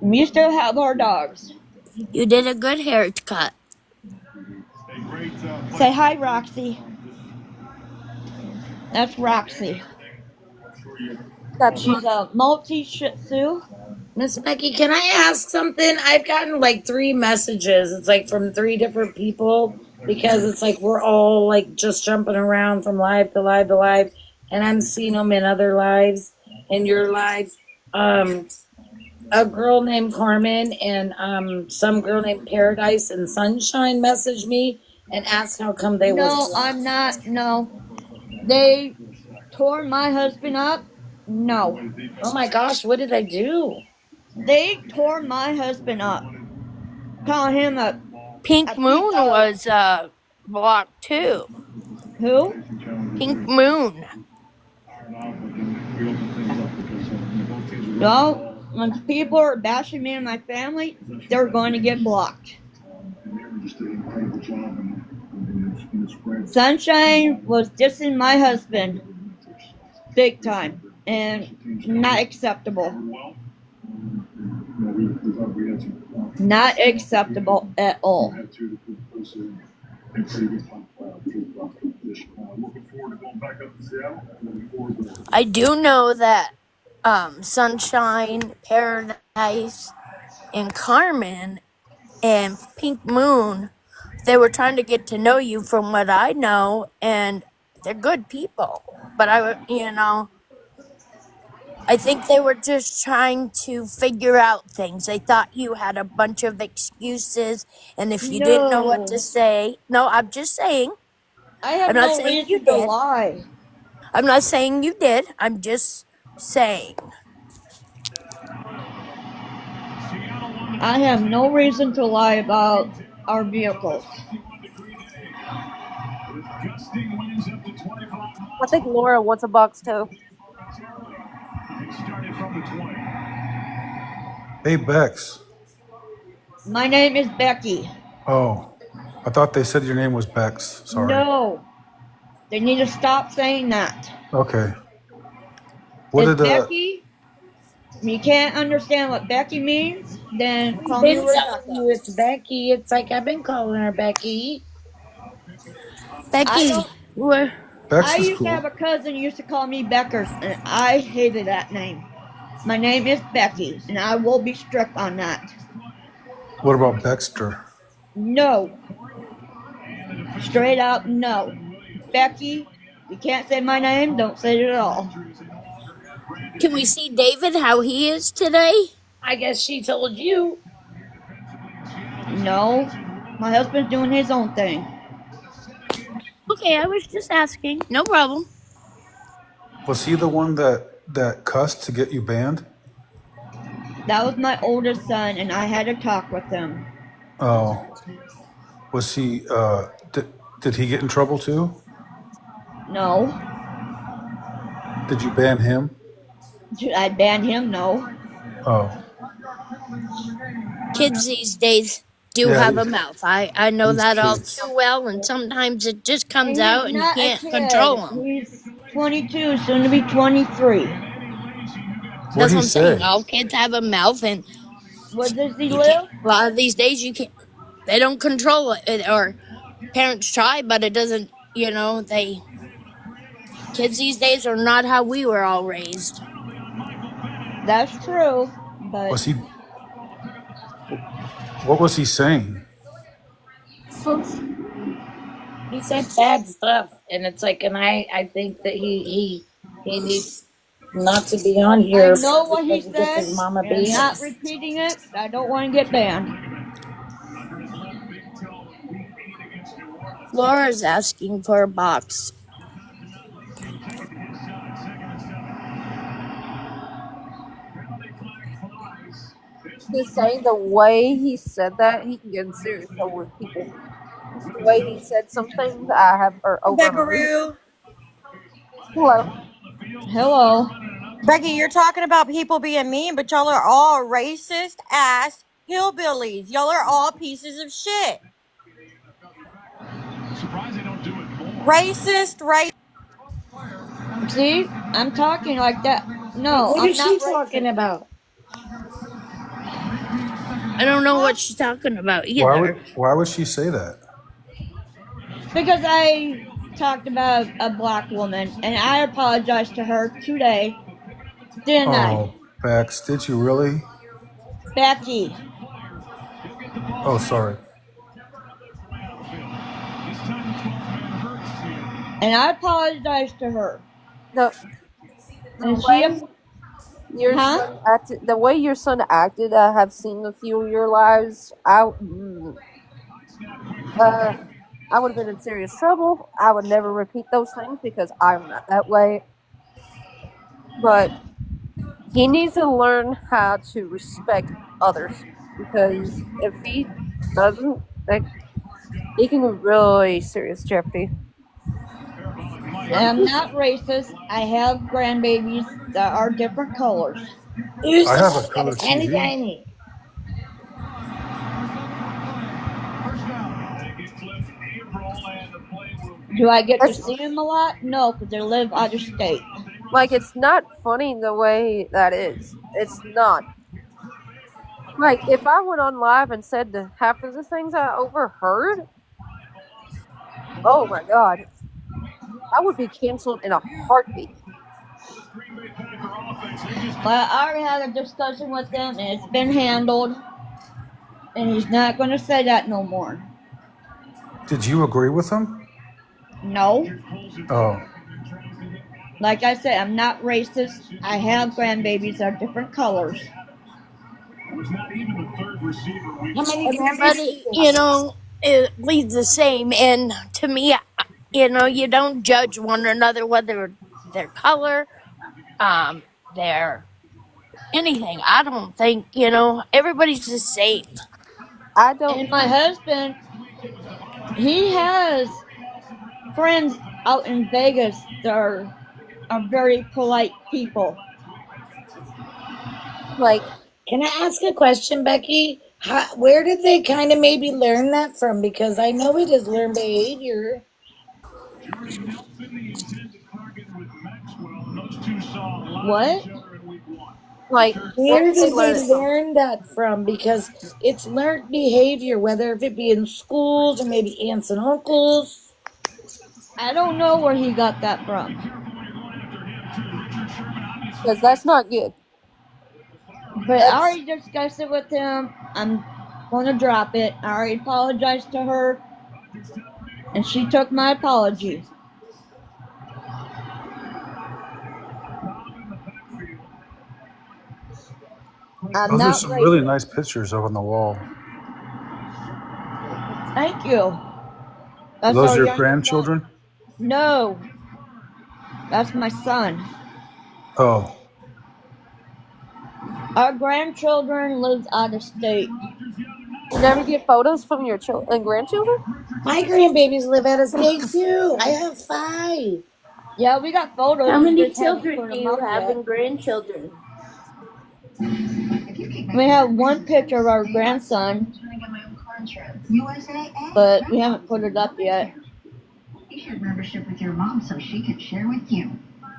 We still have our dogs. You did a good haircut. Say hi, Roxy. That's Roxy. That's She's a multi Shih Tzu. Miss Becky, can I ask something? I've gotten like 3 messages. It's like from 3 different people because it's like we're all like just jumping around from live to live to live, and I'm seeing them in other lives, in your lives. A girl named Carmen and some girl named Paradise and Sunshine messaged me and asked how come they was No, blocked. I'm not. No. They tore my husband up. No. Oh my gosh, what did they do? They tore my husband up. Calling him a Pink piece Moon of. was blocked too. Who? Pink Moon. No. When people are bashing me and my family, they're going to get blocked. Sunshine was dissing my husband. Big time. And not acceptable. Not acceptable at all. I do know that Sunshine, Paradise, and Carmen and Pink Moon, they were trying to get to know you from what I know, and they're good people. But I think they were just trying to figure out things. They thought you had a bunch of excuses, and if you didn't know what to No. say, no, I'm just saying. I have I'm not no saying you reason to did. lie. I'm not saying you did. I'm just saying. I have no reason to lie about our vehicles. I think Laura wants a box too. Hey, Bex. My name is Becky. Oh, I thought they said your name was Bex. Sorry. No. They need to stop saying that. Okay. What It's did Becky. If you can't understand what Becky means, then I've call me been telling Rebecca. you it's Becky. It's like I've been calling her Becky. I Becky, don't. I Bex is used to have cool. a cousin who used to call me Beckers, and I hated that name. My name is Becky, and I will be strict on that. What about Baxter? No. Straight up, no. Becky, you can't say my name, don't say it at all. can we see David how he is today? I guess she told you. No. My husband's doing his own thing. Okay, I was just asking. No problem. Was he the one that cussed to get you banned? That was my oldest son, and I had to talk with him. Oh, was he? Did he get in trouble too? No. Did you ban him? Did I ban him? No. Oh, Kids these days do yeah. have a mouth. I know He's that all kids. too well, and sometimes it just comes And he's out and you not a can't control kid. them. He's 22, soon to be 23. What'd That's he what I'm saying. say? All kids have a mouth, and Where does he you can't. live? A lot of these days, you can't. They don't control it, or parents try, but it doesn't. They kids these days are not how we were all raised. That's true, but Was he? What was he saying? He said bad stuff, and it's like, and I think that he needs not to be on I here know what he because he gets said, his mama and I'm not banned. repeating it. I don't want to get banned. Laura's asking for a box. He's saying the way he said that, he can get in serious trouble with people. The way he said some things, I have overheard. Beckaroo. Hello. Hello. Becky, you're talking about people being mean, but y'all are all racist ass hillbillies. Y'all are all pieces of shit. Racist, right? See, I'm talking like that. No, What I'm is she not talking racist. about? I don't know what she's talking about either. Why would she say that? Because I talked about a black woman, and I apologized to her today, didn't I? Oh, Bex, did you really? Becky. Oh, sorry. And I apologized to her. The And she, way your huh? son acted, the way your son acted, I have seen a few of your lives. Uh, I would have been in serious trouble. I would never repeat those things because I'm not that way. But he needs to learn how to respect others because if he doesn't, like, he can be really serious jeopardy. I'm not racist. I have grandbabies that are different colors. Who's I the have a one that color is tiny TV. tiny? Do I get to That's, see them a lot? No, because they live out of state. like, it's not funny the way that is. It's not. Like, if I went on live and said half of the things I overheard, oh my god, I would be canceled in a heartbeat. But I already had a discussion with him, and it's been handled. And he's not going to say that no more. Did you agree with him? No. Oh, Like I said, I'm not racist. I have grandbabies that are different colors. How many grandbabies? Everybody, it leads the same. And to me, you don't judge one another whether their color, their anything. I don't think, everybody's the same. I don't. And my husband, he has friends out in Vegas that are very polite people. Like, Can I ask a question, Becky? Where did they kind of maybe learn that from? Because I know it is learned behavior. What? like, where Where did they did they learn it from? learn that from? Because it's learned behavior, whether if it be in schools or maybe aunts and uncles. I don't know where he got that from. Because that's not good. But I already discussed it with him. I'm going to drop it. I already apologized to her. And she took my apology. I'm those are not some racist. really nice pictures up on the wall. Thank you. Are That's those our your youngest grandchildren? son. No. That's my son. Oh, Our grandchildren live out of state. You never get photos from your children and grandchildren? My grandbabies live out of state too. I have 5. Yeah, we got photos. How We many just haven't children put do them you up have yet. and grandchildren? We have one picture of our grandson, but we haven't put it up yet. You should membership with your mom so she can share with you.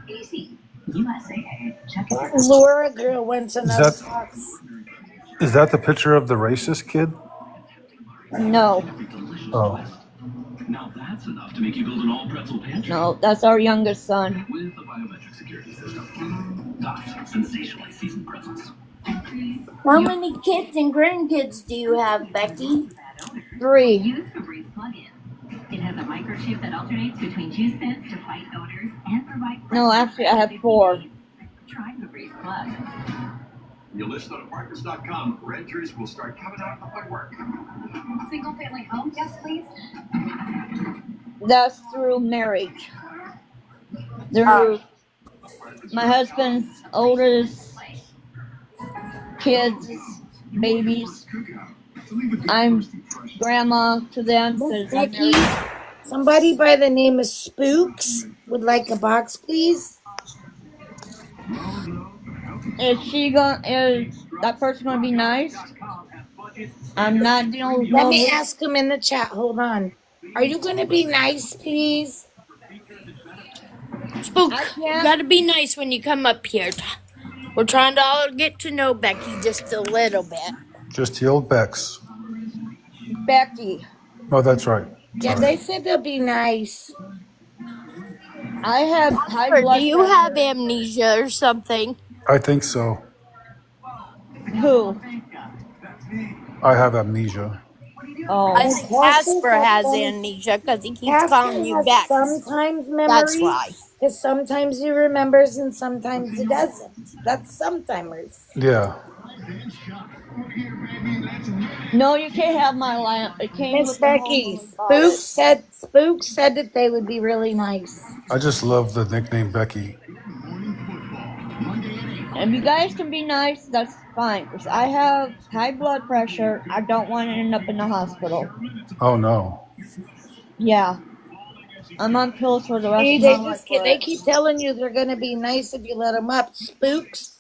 Easy. USAA. Check it out. Laura girl went to is another that box. is that the picture of the racist kid? No. Oh, Now that's enough to make you build an all pretzel pantry. No, that's our youngest son. With the biometric security system. Tops, sensationally seasoned pretzels. How many kids and grandkids do you have, Becky? 3. Use Febreze plug-in. It has a microchip that alternates between 2 scents to fight odors and provide. No, actually, I have 4. Try Febreze Plug. You list on apartments.com. Renters will start coming out of the woodwork. Single family home, yes, please. That's through marriage. Through my husband's oldest kids, babies. I'm grandma to them. Becky, somebody by the name of Spooks would like a box, please. Is that person gonna be nice? I'm not dealing with Let me no. ask him in the chat. Hold on. Are you going to be nice, please? Spook, I you can't. gotta be nice when you come up here. We're trying to all get to know Becky just a little bit. Just the old Bex. Becky. Oh, that's right. Yeah, Sorry. they said they'll be nice. I have high Or do blood you have pressure. amnesia or something? I think so. Who? I have amnesia. I Oh. And think Casper has has some. amnesia because he keeps calling Casper you has Bex. sometimes That's memories, why. because sometimes he remembers and sometimes he doesn't. That's sometimes. Yeah. No, you can't have my lamp. It came Miss with the home Becky, when we bought it. Spook said that they would be really nice. I just love the nickname Becky. If you guys can be nice, that's fine. Because I have high blood pressure. I don't want to end up in the hospital. Oh, no. Yeah. I'm on pills for the rest See, of my life for they it. keep telling you they're gonna be nice if you let them up. Spooks.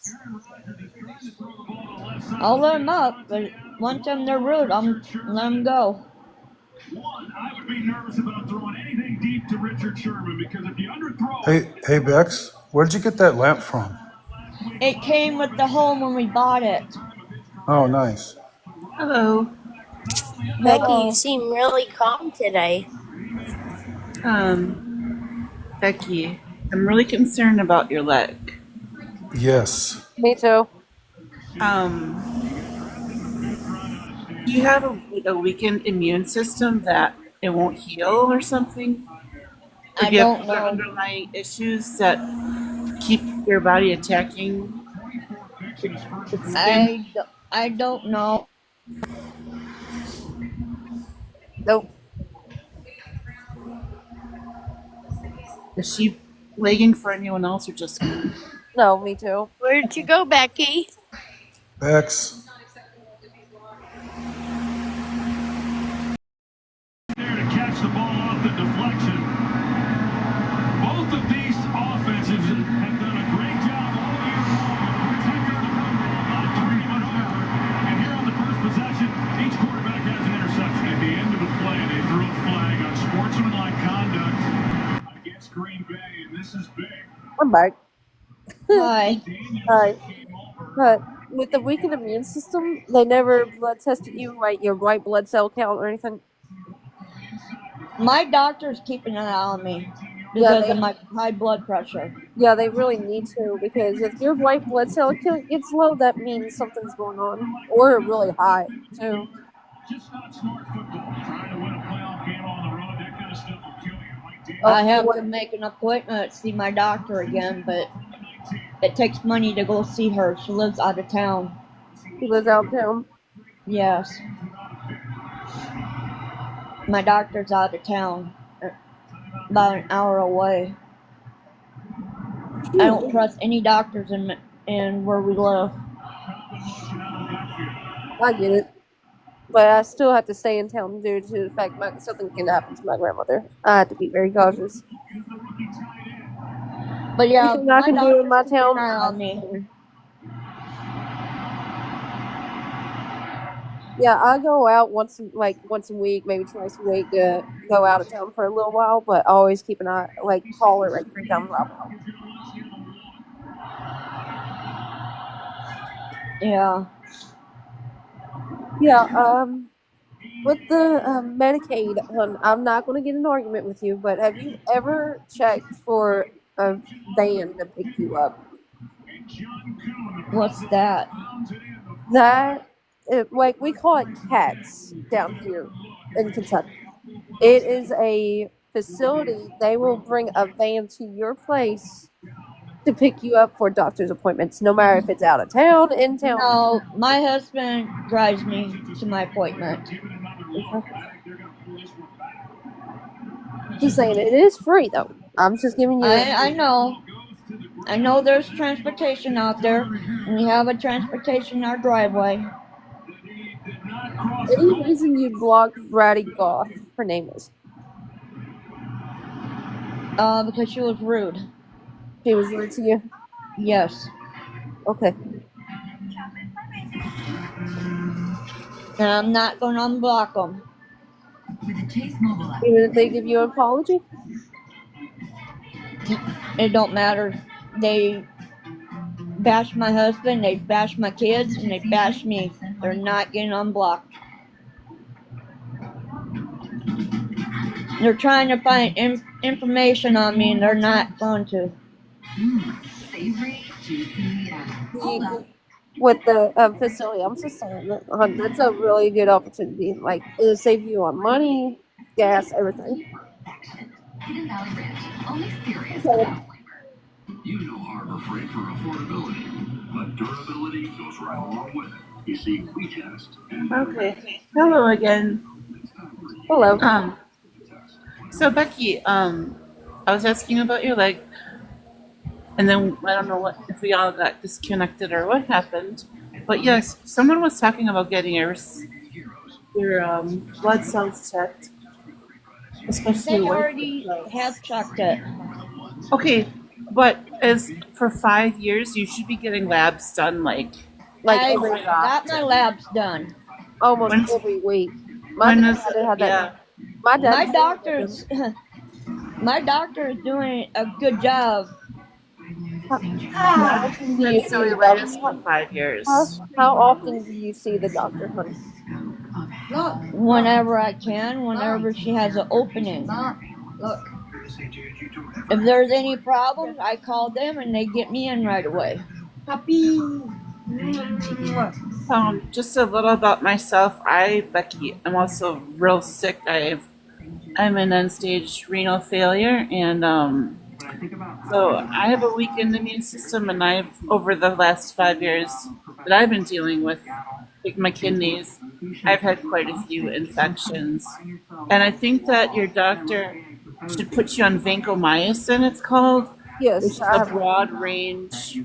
I'll let them up, but one time they're rude, I'm let them go. I would be nervous about throwing anything deep to Richard Sherman because if you underthrow Hey, Bex, where'd you get that lamp from? It came with the home when we bought it. Oh, nice. Hello. Becky, you Hello. seem really calm today. Becky, I'm really concerned about your leg. Yes. Me too. Do you have a weakened immune system that it won't heal or something? Or I do you have don't other know. underlying issues that keep your body attacking the skin? I don't know. Nope. Is she lagging for anyone else or just me? No, me too. Where'd you go, Becky? Bex. there to catch the ball off the deflection. Both of these offenses have done a great job all year long protecting the football, not turning it over. And here on the first possession, each quarterback has an interception. At the end of the play, they threw a flag on sportsmanlike conduct against Green Bay, and this is big. I'm back. Hi. Alright. But with the weakened immune system, they never blood tested you, like your white blood cell count or anything. My doctor's keeping an eye on me Yeah, because of my high blood pressure. Yeah, they really need to, because if your white blood cell count gets low, that means something's going on, or really high too. Just not smart football. Trying to win a playoff game on the road, that kind of stuff will kill you. I have to make an appointment to see my doctor again, but it takes money to go see her. She lives out of town. She lives out of town? Yes. My doctor's out of town, about an hour away. I don't trust any doctors in where we live. I get it. But I still have to stay in town due to the fact that something can happen to my grandmother. I have to be very cautious. But yeah, anything I can do in my doctor's keeping town, an eye on me. Yeah, I go out once a week, maybe twice a week to go out of town for a little while, but always keep an eye, call her 3 times out. Yeah. Yeah, with the Medicaid, I'm not going to get in an argument with you, but have you ever checked for a van to pick you up? What's that? That, we call it CATS down here in Kentucky. It is a facility. They will bring a van to your place to pick you up for doctor's appointments, no matter if it's out of town, in town. No, my husband drives me to my appointment. He's saying it is free, though. I'm just giving you... I know. I know there's transportation out there. We have a transportation in our driveway. Any reason you blocked Bratty Goth? Her name is. Because she was rude. She was rude to you? Yes. Okay. And I'm not going to unblock them. Even if they give you an apology? It don't matter. They bash my husband, they bash my kids, and they bash me. They're not getting unblocked. They're trying to find information on me, and they're not going to. With the facility, I'm just saying that's a really good opportunity. Like it'll save you on money, gas, everything. So, You know Harbor Freight for affordability, but durability goes right along with it. You see, we test. Okay. Hello again. hello. So Becky, I was asking about your leg, and then I don't know what if we all got disconnected or what happened. But yes, someone was talking about getting your blood cells checked, especially They white already blood cells. have checked it. Okay, but as for 5 years, you should be getting labs done like I every got my labs done. Almost every week. My My doctor is doing a good job. How often do you see the doctor? for 5 years. How often do you see the doctor, honey? Whenever I can, whenever she has an opening. Look. If there's any problems, I call them and they get me in right away. Puppy. Just a little about myself. Becky, I'm also real sick. I'm in end-stage renal failure, and so I have a weakened immune system, and over the last 5 years that I've been dealing with my kidneys, I've had quite a few infections. And I think that your doctor should put you on vancomycin, it's called. Yes. Which is a broad range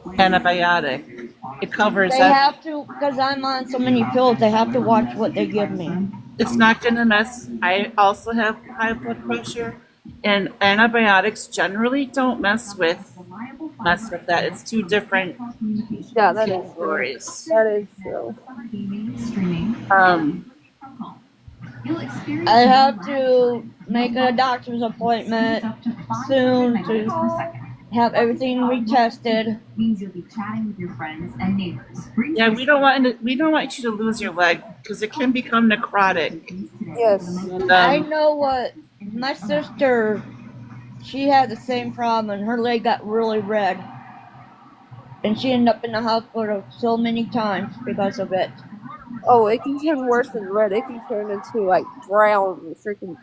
antibiotic. It covers They have to, because I'm on so many pills, they have to watch what they give me. It's not going to mess. I also have high blood pressure, and antibiotics generally don't mess with that. It's two different categories. That is true. I have to make a doctor's appointment soon to have everything retested. Means you'll be chatting with your friends and neighbors. Yeah, we don't want you to lose your leg because it can become necrotic. Yes. And, I know what my sister. She had the same problem, and her leg got really red, and she ended up in the hospital so many times because of it. Oh, it can turn worse than red. It can turn into like brown, freaking.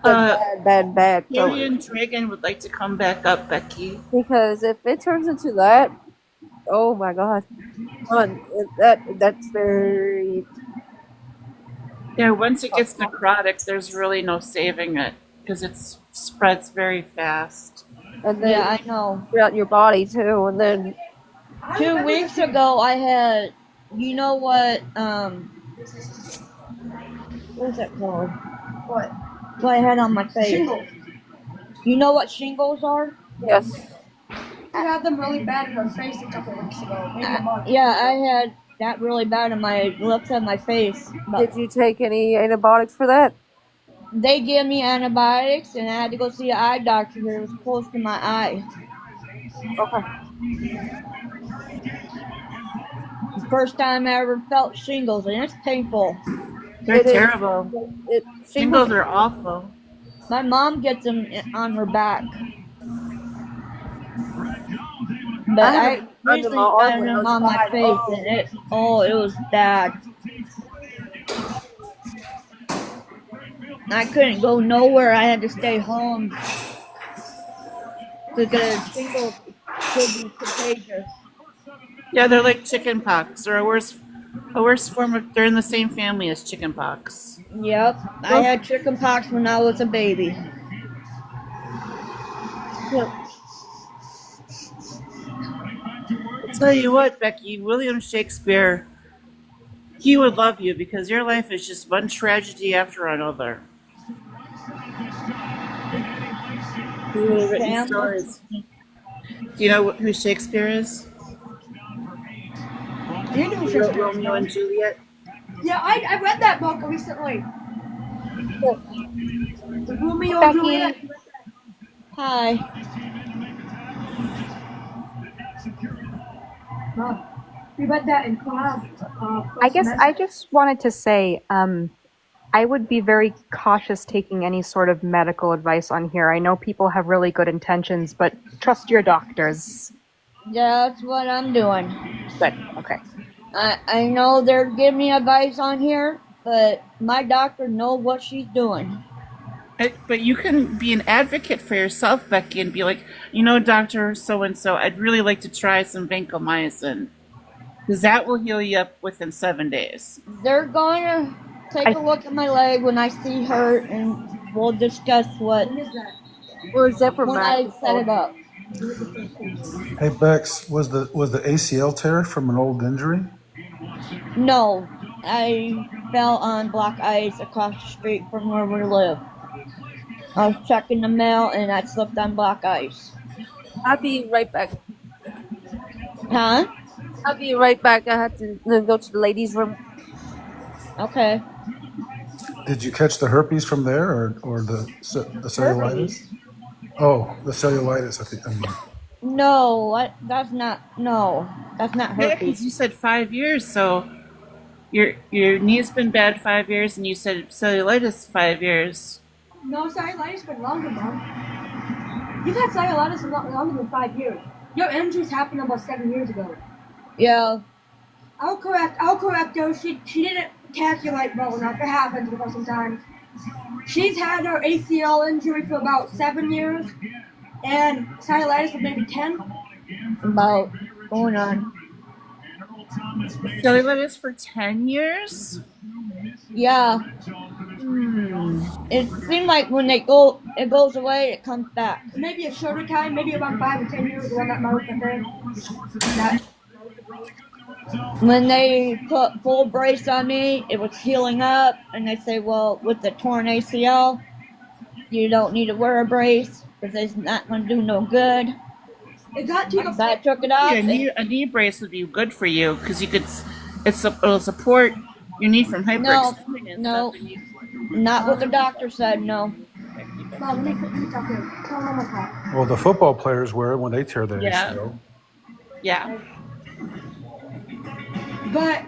Bad. Tyrion Dragon would like to come back up, Becky. Because if it turns into that, oh my god, that's very. Yeah, once it gets necrotic, there's really no saving it because it spreads very fast. And then yeah, I know. Throughout your body too, and then 2 weeks ago I had, you know what is it called? What I had on my face. Shingles. You know what shingles are? Yes. I had them really bad in my face a couple weeks ago. Yeah, I had that really bad on my lips and my face. Did you take any antibiotics for that? They gave me antibiotics, and I had to go see an eye doctor because it was close to my eye. Okay. The first time I ever felt shingles, and it's painful. They're terrible. Shingles are awful. My mom gets them on her back. But I recently got them on my face, and it was bad. I couldn't go nowhere. I had to stay home because shingles could be contagious. Yeah, they're like chicken pox, or a worse form of. They're in the same family as chicken pox. Yep, I had chicken pox when I was a baby. Yep. I'll tell you what, Becky, William Shakespeare, he would love you because your life is just one tragedy after another. He would have written stories. Do you know who Shakespeare is? You know Shakespeare. Romeo and Juliet? Yeah, I read that book recently. The Romeo and Juliet. Hi. Mom, we read that in class. I guess I just wanted to say, I would be very cautious taking any sort of medical advice on here. I know people have really good intentions, but trust your doctors. Yeah, that's what I'm doing. Good. Okay. I know they're giving me advice on here, but my doctor knows what she's doing. But you can be an advocate for yourself, Becky, and be like, Doctor so-and-so, I'd really like to try some vancomycin. Because that will heal you up within 7 days. They're going to take a look at my leg when I see her, and we'll discuss what. Or is that for when Max? I set it up. Hey Bex, was the ACL tear from an old injury? No, I fell on black ice across the street from where we live. I was checking the mail and I slipped on black ice. I'll be right back. Huh? I'll be right back. I have to go to the ladies' room. Okay. Did you catch the herpes from there, or the cellulitis? Herpes? Oh, the cellulitis. I mean. No, that's not. No, that's not Yeah, herpes. because you said 5 years, so your knee's been bad 5 years, and you said cellulitis 5 years. No, cellulitis been longer, Mom. You've had cellulitis longer than 5 years. Your injuries happened about 7 years ago. Yeah. I'll correct her. She didn't calculate well enough. It happens with her sometimes. She's had her ACL injury for about 7 years, and cellulitis for maybe 10. About going on. Cellulitis for 10 years? Yeah. It seems like when it goes away, it comes back. Maybe a shorter time, maybe around 5 or 10 years around that month, I think. When they put full brace on me, it was healing up, and they say, well, with the torn ACL, you don't need to wear a brace because it's not going to do no good. It got to the so I took it off. Yeah, a knee brace would be good for you because it'll support your knee from hyperextending and no, stuff. Not what the doctor said. No. Mom, let me talk to her. Tell Mama talk. Well, the football players wear it when they tear their ACL. Yeah. But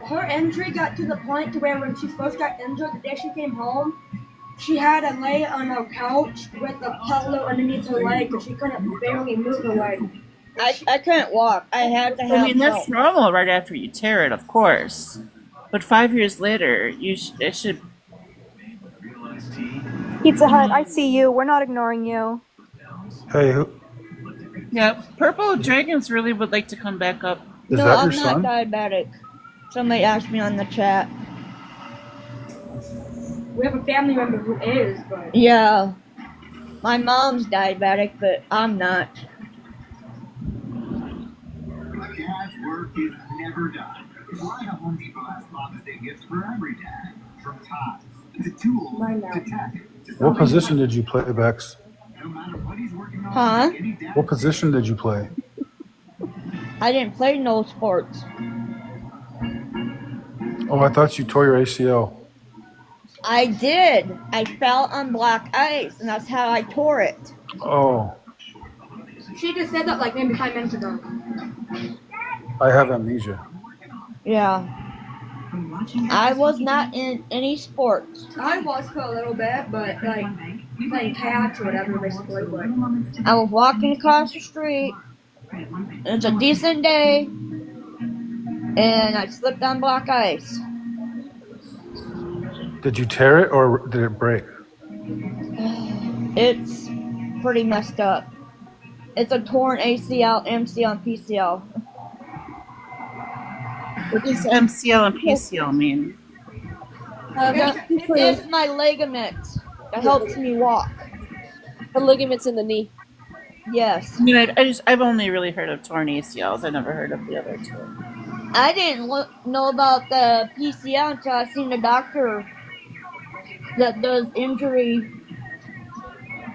her injury got to the point to where when she first got injured, the day she came home, she had to lay on a couch with a pillow underneath her leg because she couldn't barely move her leg. I couldn't walk. I had to have that's normal right after you tear it, of course. But 5 years later, it should. Pizza Hut, I see you. We're not ignoring you. Hey, who? Yeah, Purple Dragons really would like to come back up. Is that your I'm son? not diabetic. Somebody asked me on the chat. We have a family member who is, but... Yeah. My mom's diabetic, but I'm not. Dad's work is never done. Why the Home Depot has Father's Day gifts for every dad. From ties to tools to tech. What position did you play, Bex? No matter what he's working on, Huh? What position did you play? I didn't play no sports. Oh, I thought you tore your ACL. I did. I fell on black ice, and that's how I tore it. Oh. She just said that like maybe 5 minutes ago. I have amnesia. Yeah. I was not in any sports. I was for a little bit, but like playing catch or whatever, basically. But I was walking across the street. It's a decent day, and I slipped on black ice. Did you tear it or did it break? It's pretty messed up. It's a torn ACL, MCL, and PCL. What does MCL and PCL mean? It's my ligament that helps me walk. The ligaments in the knee. Yes. I mean, I've only really heard of torn ACLs. I never heard of the other two. I didn't know about the PCL until I seen the doctor that does injury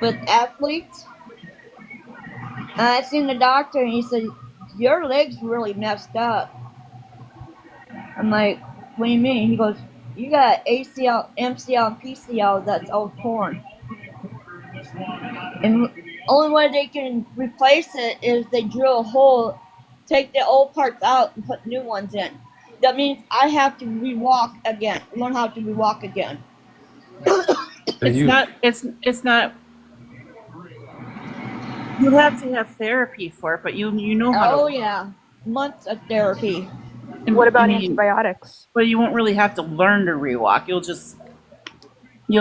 with athletes. I seen the doctor and he said, your leg's really messed up. I'm like, what do you mean? He goes, you got ACL, MCL, and PCL that's all torn. And only way they can replace it is they drill a hole, take the old parts out, and put new ones in. That means I have to rewalk again, learn how to rewalk again. It's not. You have to have therapy for it, but you know how to. Oh yeah, months of therapy. What about antibiotics? But you won't really have to learn to rewalk. You'll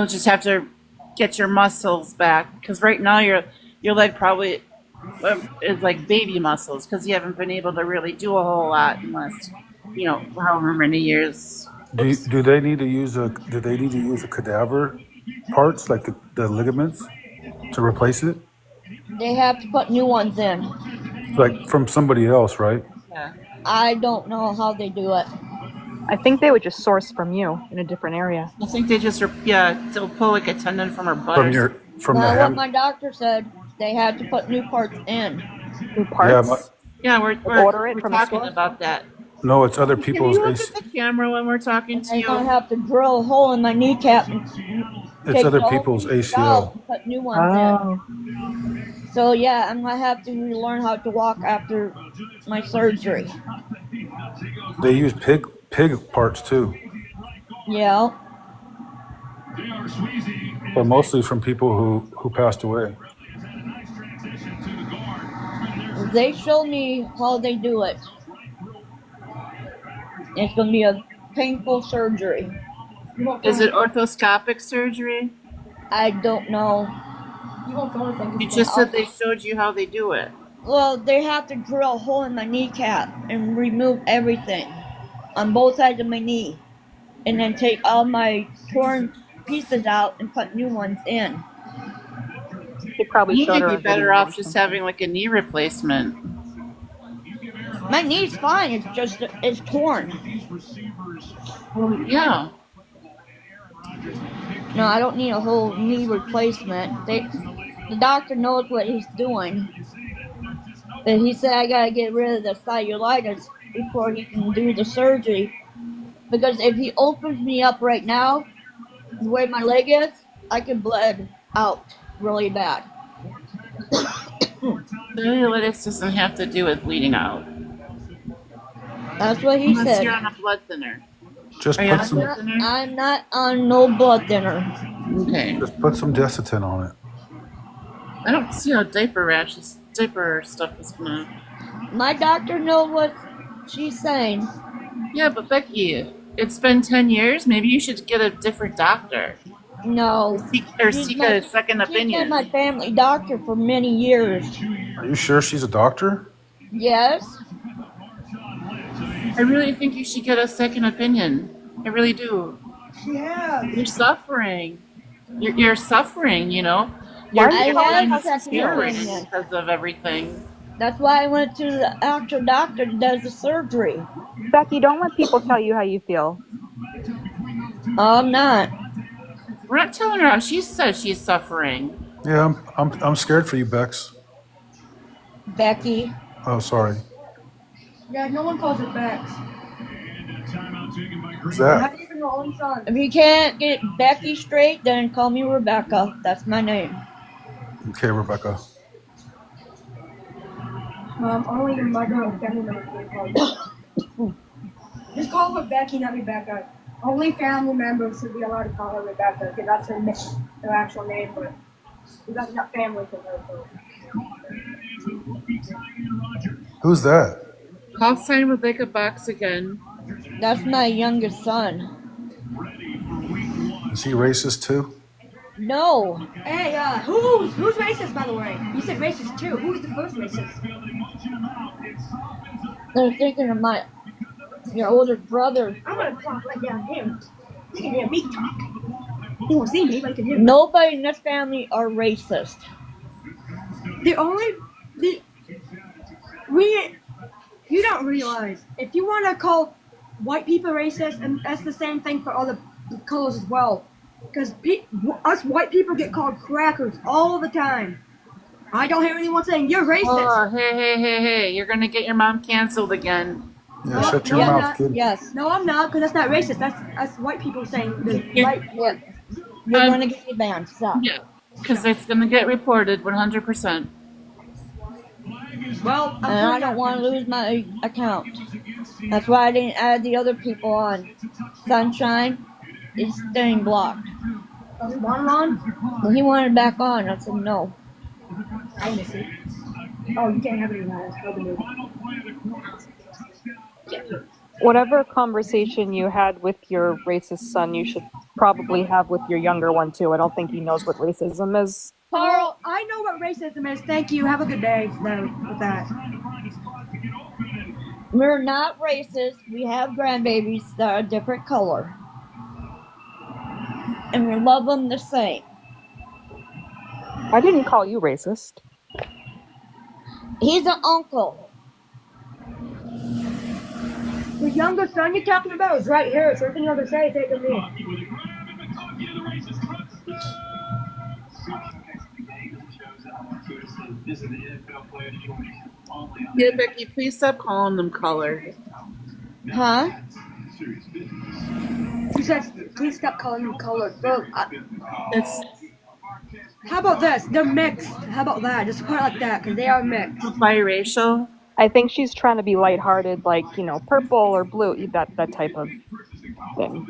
just have to get your muscles back, because right now your leg probably is like baby muscles, because you haven't been able to really do a whole lot in the last, however many years. Do they need to use a cadaver parts like the ligaments to replace it? They have to put new ones in. Like from somebody else, right? Yeah. I don't know how they do it. I think they would just source from you in a different area. I think they just they'll pull like a tendon from her butt. From Now, the what my doctor said, they had to put new parts in. New parts? Yeah, we're order it from a talking store? about that. No, it's other Can people's. you look at the camera when we're talking to They're you? gonna have to drill a hole in my kneecap and It's take other the old people's pieces ACL. out and put new ones in. So yeah, I'm gonna have to relearn how to walk after my surgery. They use pig parts too, Yeah. but mostly from people who passed away. They showed me how they do it. It's gonna be a painful surgery. Is it orthoscopic surgery? I don't know. You just said they showed you how they do it. Well, they have to drill a hole in my kneecap and remove everything on both sides of my knee, and then take all my torn pieces out and put new ones in. They probably You showed her may a be better video off or just something. having like a knee replacement. My knee's fine. It's torn. Well, yeah. No, I don't need a whole knee replacement. The doctor knows what he's doing. But he said I gotta get rid of the cellulitis before he can do the surgery. Because if he opens me up right now, the way my leg is, I can bleed out really bad. Cellulitis doesn't have to do with bleeding out. That's what he Unless said. you're on a blood thinner. Just Are you put on a some. blood thinner? I'm not on no blood thinner. Okay. Just put some Desitin on it. I don't see how diaper stuff is gonna. My doctor knows what she's saying. Yeah, but Becky, it's been 10 years. Maybe you should get a different doctor. No. Seek a second She's been opinion. my family doctor for many years. Are you sure she's a doctor? Yes. I really think you should get a second opinion. I really do. Yeah. You're suffering. You're suffering, you know. Why You're do you feeling have second scared opinion? because of everything. That's why I went to the actual doctor that does the surgery. Becky, don't let people tell you how you feel. I'm not. We're not telling her how she says she's suffering. Yeah, I'm scared for you, Bex. Becky. Oh, sorry. Yeah, no one calls it Bex. Who's that? Not even your own son. If you can't get Becky straight, then call me Rebecca. That's my name. Okay, Rebecca. Only my girl family members can call her. Just call her Becky, not Rebecca. Only family members should be allowed to call her Rebecca, because that's her actual name, but that's not family to her. So. Who's that? Call sign Rebecca Box again. That's my youngest son. Is he racist too? No. Hey, who's racist, by the way? You said racist too. Who's the first racist? They're thinking of your older brother. I'm gonna talk right down him. They can hear me talk. They won't see me, but they can hear me. Nobody in this family are racist. You don't realize, if you want to call white people racist, and that's the same thing for other colors as well. Because us white people get called crackers all the time. I don't hear anyone saying, you're racist. Oh, hey, you're gonna get your mom canceled again. Yeah, shut your mouth, kid. Yes. No, I'm not, because that's not racist. That's white people saying, You're going to get me banned. Stop. Yeah. Because it's going to get reported 100%. Well, And I don't want to lose my account. That's why I didn't add the other people on. Sunshine is staying blocked. does he want him on? Well, he wanted back on. I said no. I miss it. Oh, you can't have any of that. It's probably Whatever conversation you had with your racist son, you should probably have with your younger one too. I don't think he knows what racism is. Carl, I know what racism is. Thank you. Have a good day. No, with that. We're not racist. We have grandbabies that are a different color. And we love them the same. I didn't call you racist. He's an uncle. The youngest son you're talking about is right here. So everything you ever say, take to me. Yeah, Becky, please stop calling them color. Huh? She says, please stop calling them color. Well, It's how about this? They're mixed. How about that? Just put it like that, because they are mixed. biracial. I think she's trying to be lighthearted, like, you know, purple or blue, that type of thing.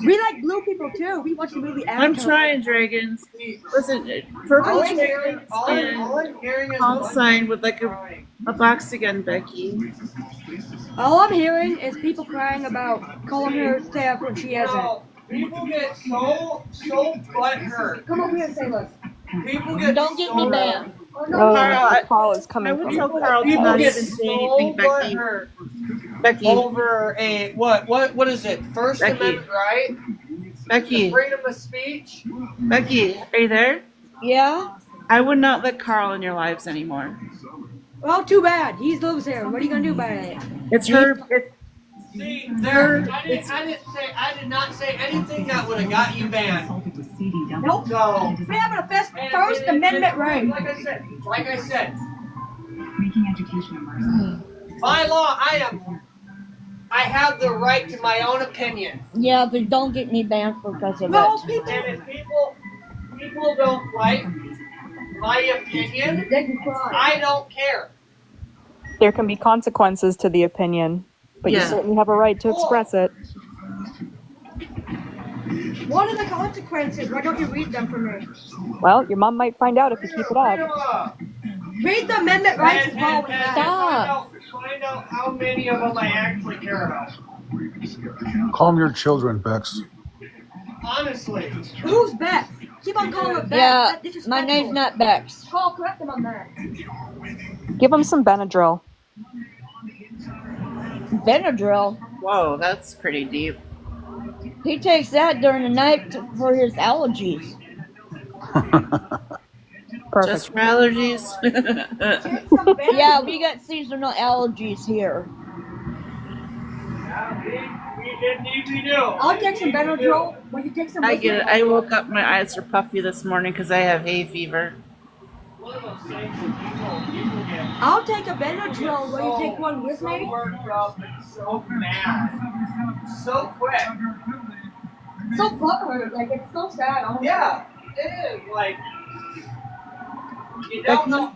We like blue people too. We watch the movie Avatar. I'm trying, Dragons. Listen, purple chickens and call sign with like a box again, Becky. All I'm hearing is people crying about calling her staff when she isn't. People get so butthurt. Come over here and say this. People get Don't get me banned. Carl is coming I would from tell Carl to not even say anything, Becky. Becky. Over a what is it? First Becky. Amendment, right? Becky. The freedom of speech. Becky, are you there? Yeah? I would not let Carl in your lives anymore. Well, too bad. He lives here. What are you gonna do about it? It's her. See, there. I did not say anything that would have got you banned. Nope. So We have a First Amendment right. Like I said, Making education immersive. by law, I have the right to my own opinion. Yeah, but don't get me banned because of No, it. and if people don't like my opinion, They can cry. I don't care. There can be consequences to the opinion, but you certainly have a right to express it. What are the consequences? Why don't you read them for me? Well, your mom might find out if you keep it up. Read the amendment rights as well. Stop. Find out how many of them I actually care about. Calm your children, Bex. Honestly. Who's Bex? Keep on calling her Bex. Yeah, That's disrespectful. my name's not Bex. Call, correct them on that. Give him some Benadryl. Benadryl. Whoa, that's pretty deep. He takes that during the night for his allergies. Perfect. Just for allergies. Yeah, we got seasonal allergies here. We do. I'll take some Benadryl. Will you take some? I get it. I woke up, my eyes are puffy this morning because I have hay fever. I'll take a Benadryl. Will you take one with me? So mad. So quick. So butthurt. Like, it's so sad. Honestly. Yeah, it is. Like, you don't know.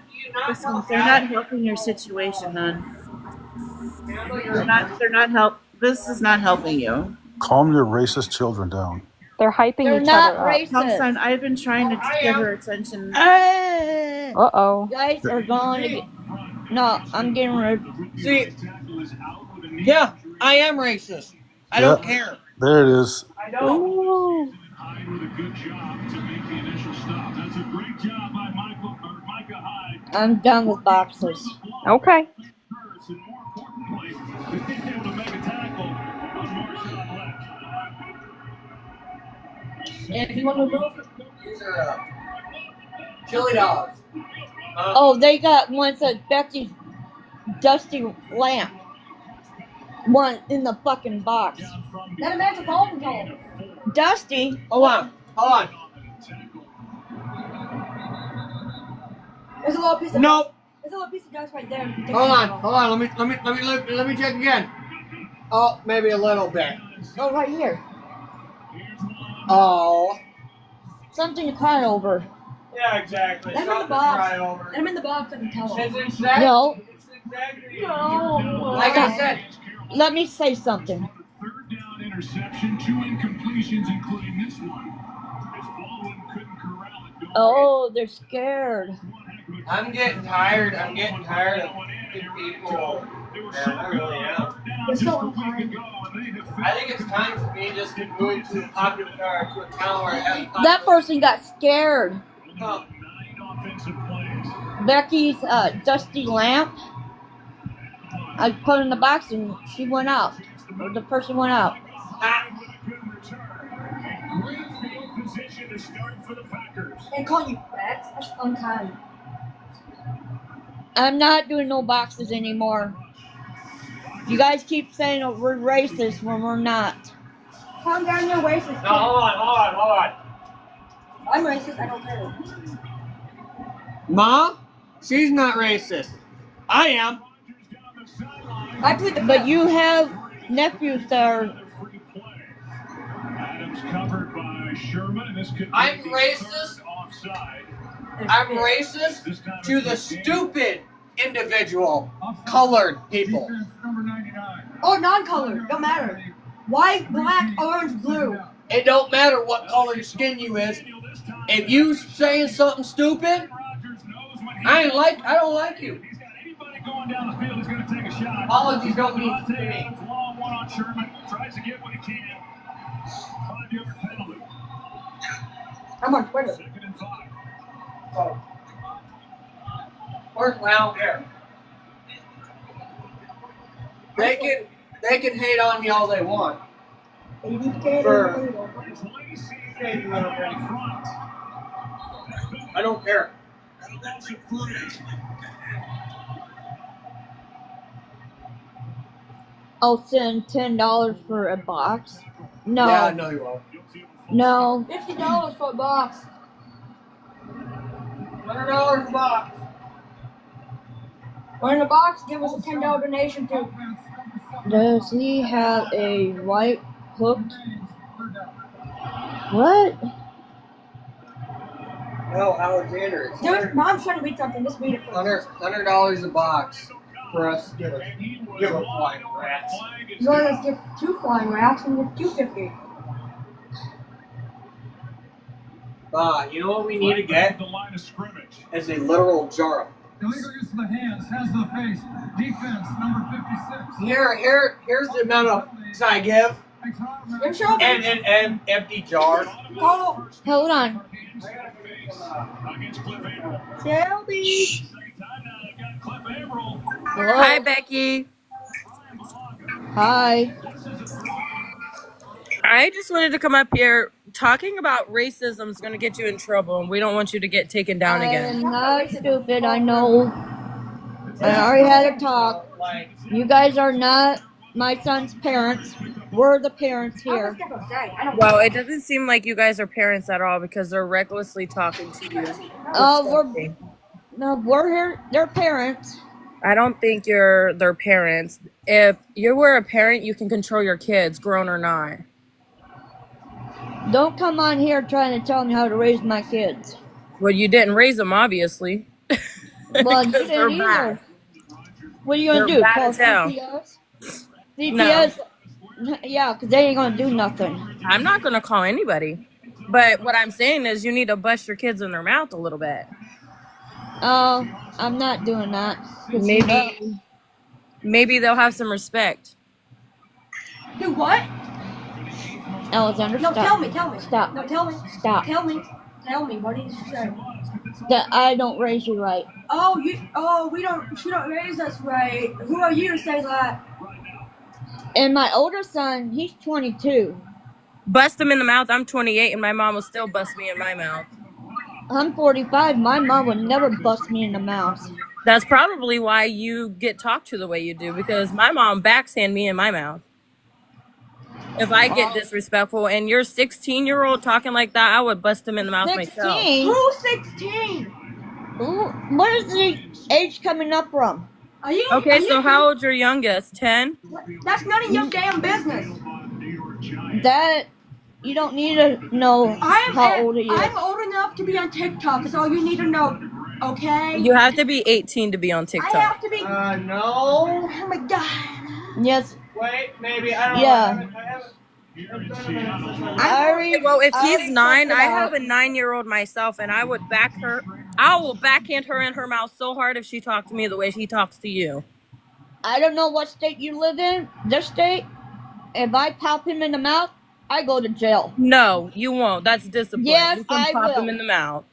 Listen, they're not helping your situation, hon. They're not help. This is not helping you. Calm your racist children down. They're hyping They're each not other up. racist. Son, I've been trying to get her attention. Uh-oh. You guys are going to get... No, I'm getting rid. See, yeah, I am racist. I don't care. There it is. I don't. Ooh. I'm done with boxes. Okay. And if you want to move, these are chili dogs. Oh, they got one that Becky's dusty lamp. One in the fucking box. Let him answer phone call. Dusty. Hold on. There's a little piece of Nope. There's a little piece of dust right there. Hold on. Let me check again. Oh, maybe a little bit. Oh, right here. Oh. Something to cry over. Yeah, exactly. I'm in the Something to box. cry over. I'm in the box. I can tell them. It's exactly. No. It's exactly. No. Like I said. Let me say something. Third down interception, 2 incompletions, including this one. As Baldwin couldn't corral it. Oh, they're scared. I'm getting tired. I'm getting tired of people. Man, I really am. They're so unkind. I think it's time for me just to move to a popular car to a town where I have. That person got scared. Oh. Becky's dusty lamp. I put in the box and she went out. Or the person went out. And call you Bex? That's unkind. I'm not doing no boxes anymore. You guys keep saying we're racist when we're not. Calm down, you're racist. No, hold on. I'm racist. I don't care. Mom, she's not racist. I am. I plead the But you have nephews that are. Adams covered by Sherman, and this could be I'm racist. Offside. I'm racist to the stupid individual colored people. Oh, non-colored. Don't matter. White, black, orange, blue. It don't matter what color skin you is. If you saying something stupid, I don't like you. Going down the field, he's going to take a shot. Apologies don't mean to me. Long one on Sherman. Tries to get what he can. 5-yard penalty. I'm on Twitter. 2nd and 5. Oh. Personally, I don't care. They can hate on me all they want. I don't care. I'll send $10 for a box. No. Yeah, no, you won't. No. $50 for a box. $100 box. Or in a box, give us a $10 donation too. Does he have a white hooked? What? No, Alexander. Dude, Mom's trying to read something. Just read it first. $100 a box for us to give a flying rat. You want us to give 2 flying rats and give $2.50. You know what we need to get? Is a literal jar. Illegal use of the hands, hands to the face. Defense, number 56. Here's the amount of I give. And an empty jar. Oh, hold on. Shelby. Hi, Becky. Hi. I just wanted to come up here. Talking about racism is going to get you in trouble, and we don't want you to get taken down again. I'm not stupid, I know. I already had a talk. You guys are not my son's parents. We're the parents here. Well, it doesn't seem like you guys are parents at all because they're recklessly talking to you. We're here. They're parents. I don't think you're their parents. If you were a parent, you can control your kids, grown or not. Don't come on here trying to tell me how to raise my kids. Well, you didn't raise them, obviously. Well, you didn't either. What are you going to do? Call CPS? CPS? No. Yeah, because they ain't going to do nothing. I'm not going to call anybody. But what I'm saying is you need to bust your kids in their mouth a little bit. Oh, I'm not doing that. Maybe they'll have some respect. Do what? Alexander, no, stop. Tell me. Stop. No, tell me. Stop. Tell me. What did you say? That I don't raise you right. She don't raise us right. Who are you to say that? And my older son, he's 22. Bust him in the mouth. I'm 28 and my mom will still bust me in my mouth. I'm 45. My mom would never bust me in the mouth. That's probably why you get talked to the way you do, because my mom backhand me in my mouth. If I get disrespectful and you're 16-year-old talking like that, I would bust him in the mouth 16? myself. Who's 16? What is the age coming up from? So how old's your youngest? 10? That's none of your damn business. You don't need to know how old he is. I'm old enough to be on TikTok. That's all you need to know. Okay. You have to be 18 to be on TikTok. I have to be. No. Oh my god. Yes. Wait, maybe. I don't Yeah. Okay, well, if he's 9, I have a 9-year-old myself, and I would back her. I will backhand her in her mouth so hard if she talked to me the way she talks to you. I don't know what state you live in. This state, if I pop him in the mouth, I go to jail. No, you won't. That's discipline. Yes, you can I pop will. him in the mouth.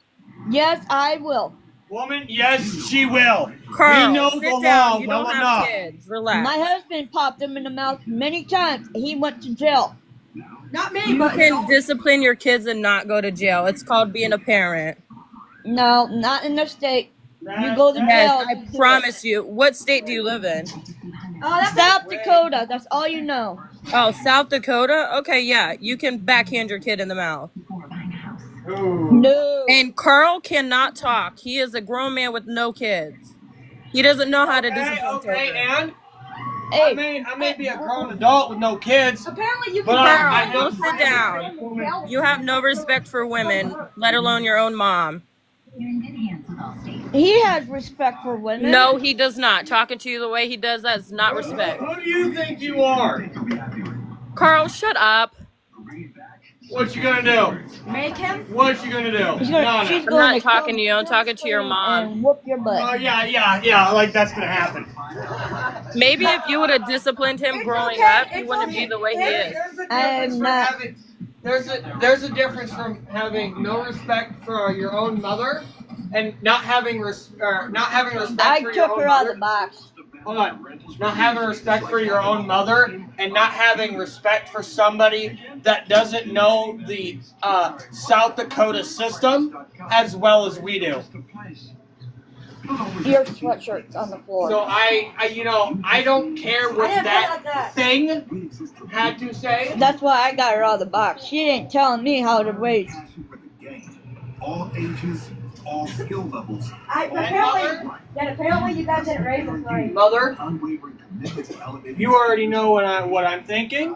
Yes, I will. Woman, yes, she will. Carl, we know sit the down. law You well don't enough. have kids. Relax. My husband popped him in the mouth many times. He went to jail. Not me, You but can discipline your kids and not go to jail. It's called being a parent. No, not in this state. You go to jail. Yes, I promise you. What state do you live in? South Dakota. That's all you know. Oh, South Dakota? Okay, yeah. You can backhand your kid in the mouth. No. And Carl cannot talk. He is a grown man with no kids. He doesn't know how to discipline children. And I may be a grown adult with no kids. Apparently, you but Carl, go sit down. You have no respect for women, let alone your own mom. He has respect for women. No, he does not. Talking to you the way he does, that's not respect. Who do you think you are? Carl, shut up. What you gonna do? Make him? What you gonna do? She's gonna I'm not talking to you. I'm talking to your mom. And whoop your butt. Oh, yeah. Like, that's gonna happen. Maybe if you would have disciplined him growing up, he wouldn't be the way he is. I'm not. There's a difference from having no respect for your own mother and not having respect for your own I took her out mother. of the box. Hold on. Not having respect for your own mother and not having respect for somebody that doesn't know the South Dakota system as well as we do. Your sweatshirt's on the floor. So I don't care what that thing had to say. That's why I got her out of the box. She ain't telling me how to raise. All ages, all skill levels. Apparently you guys didn't raise us right. Mother, you already know what I'm thinking.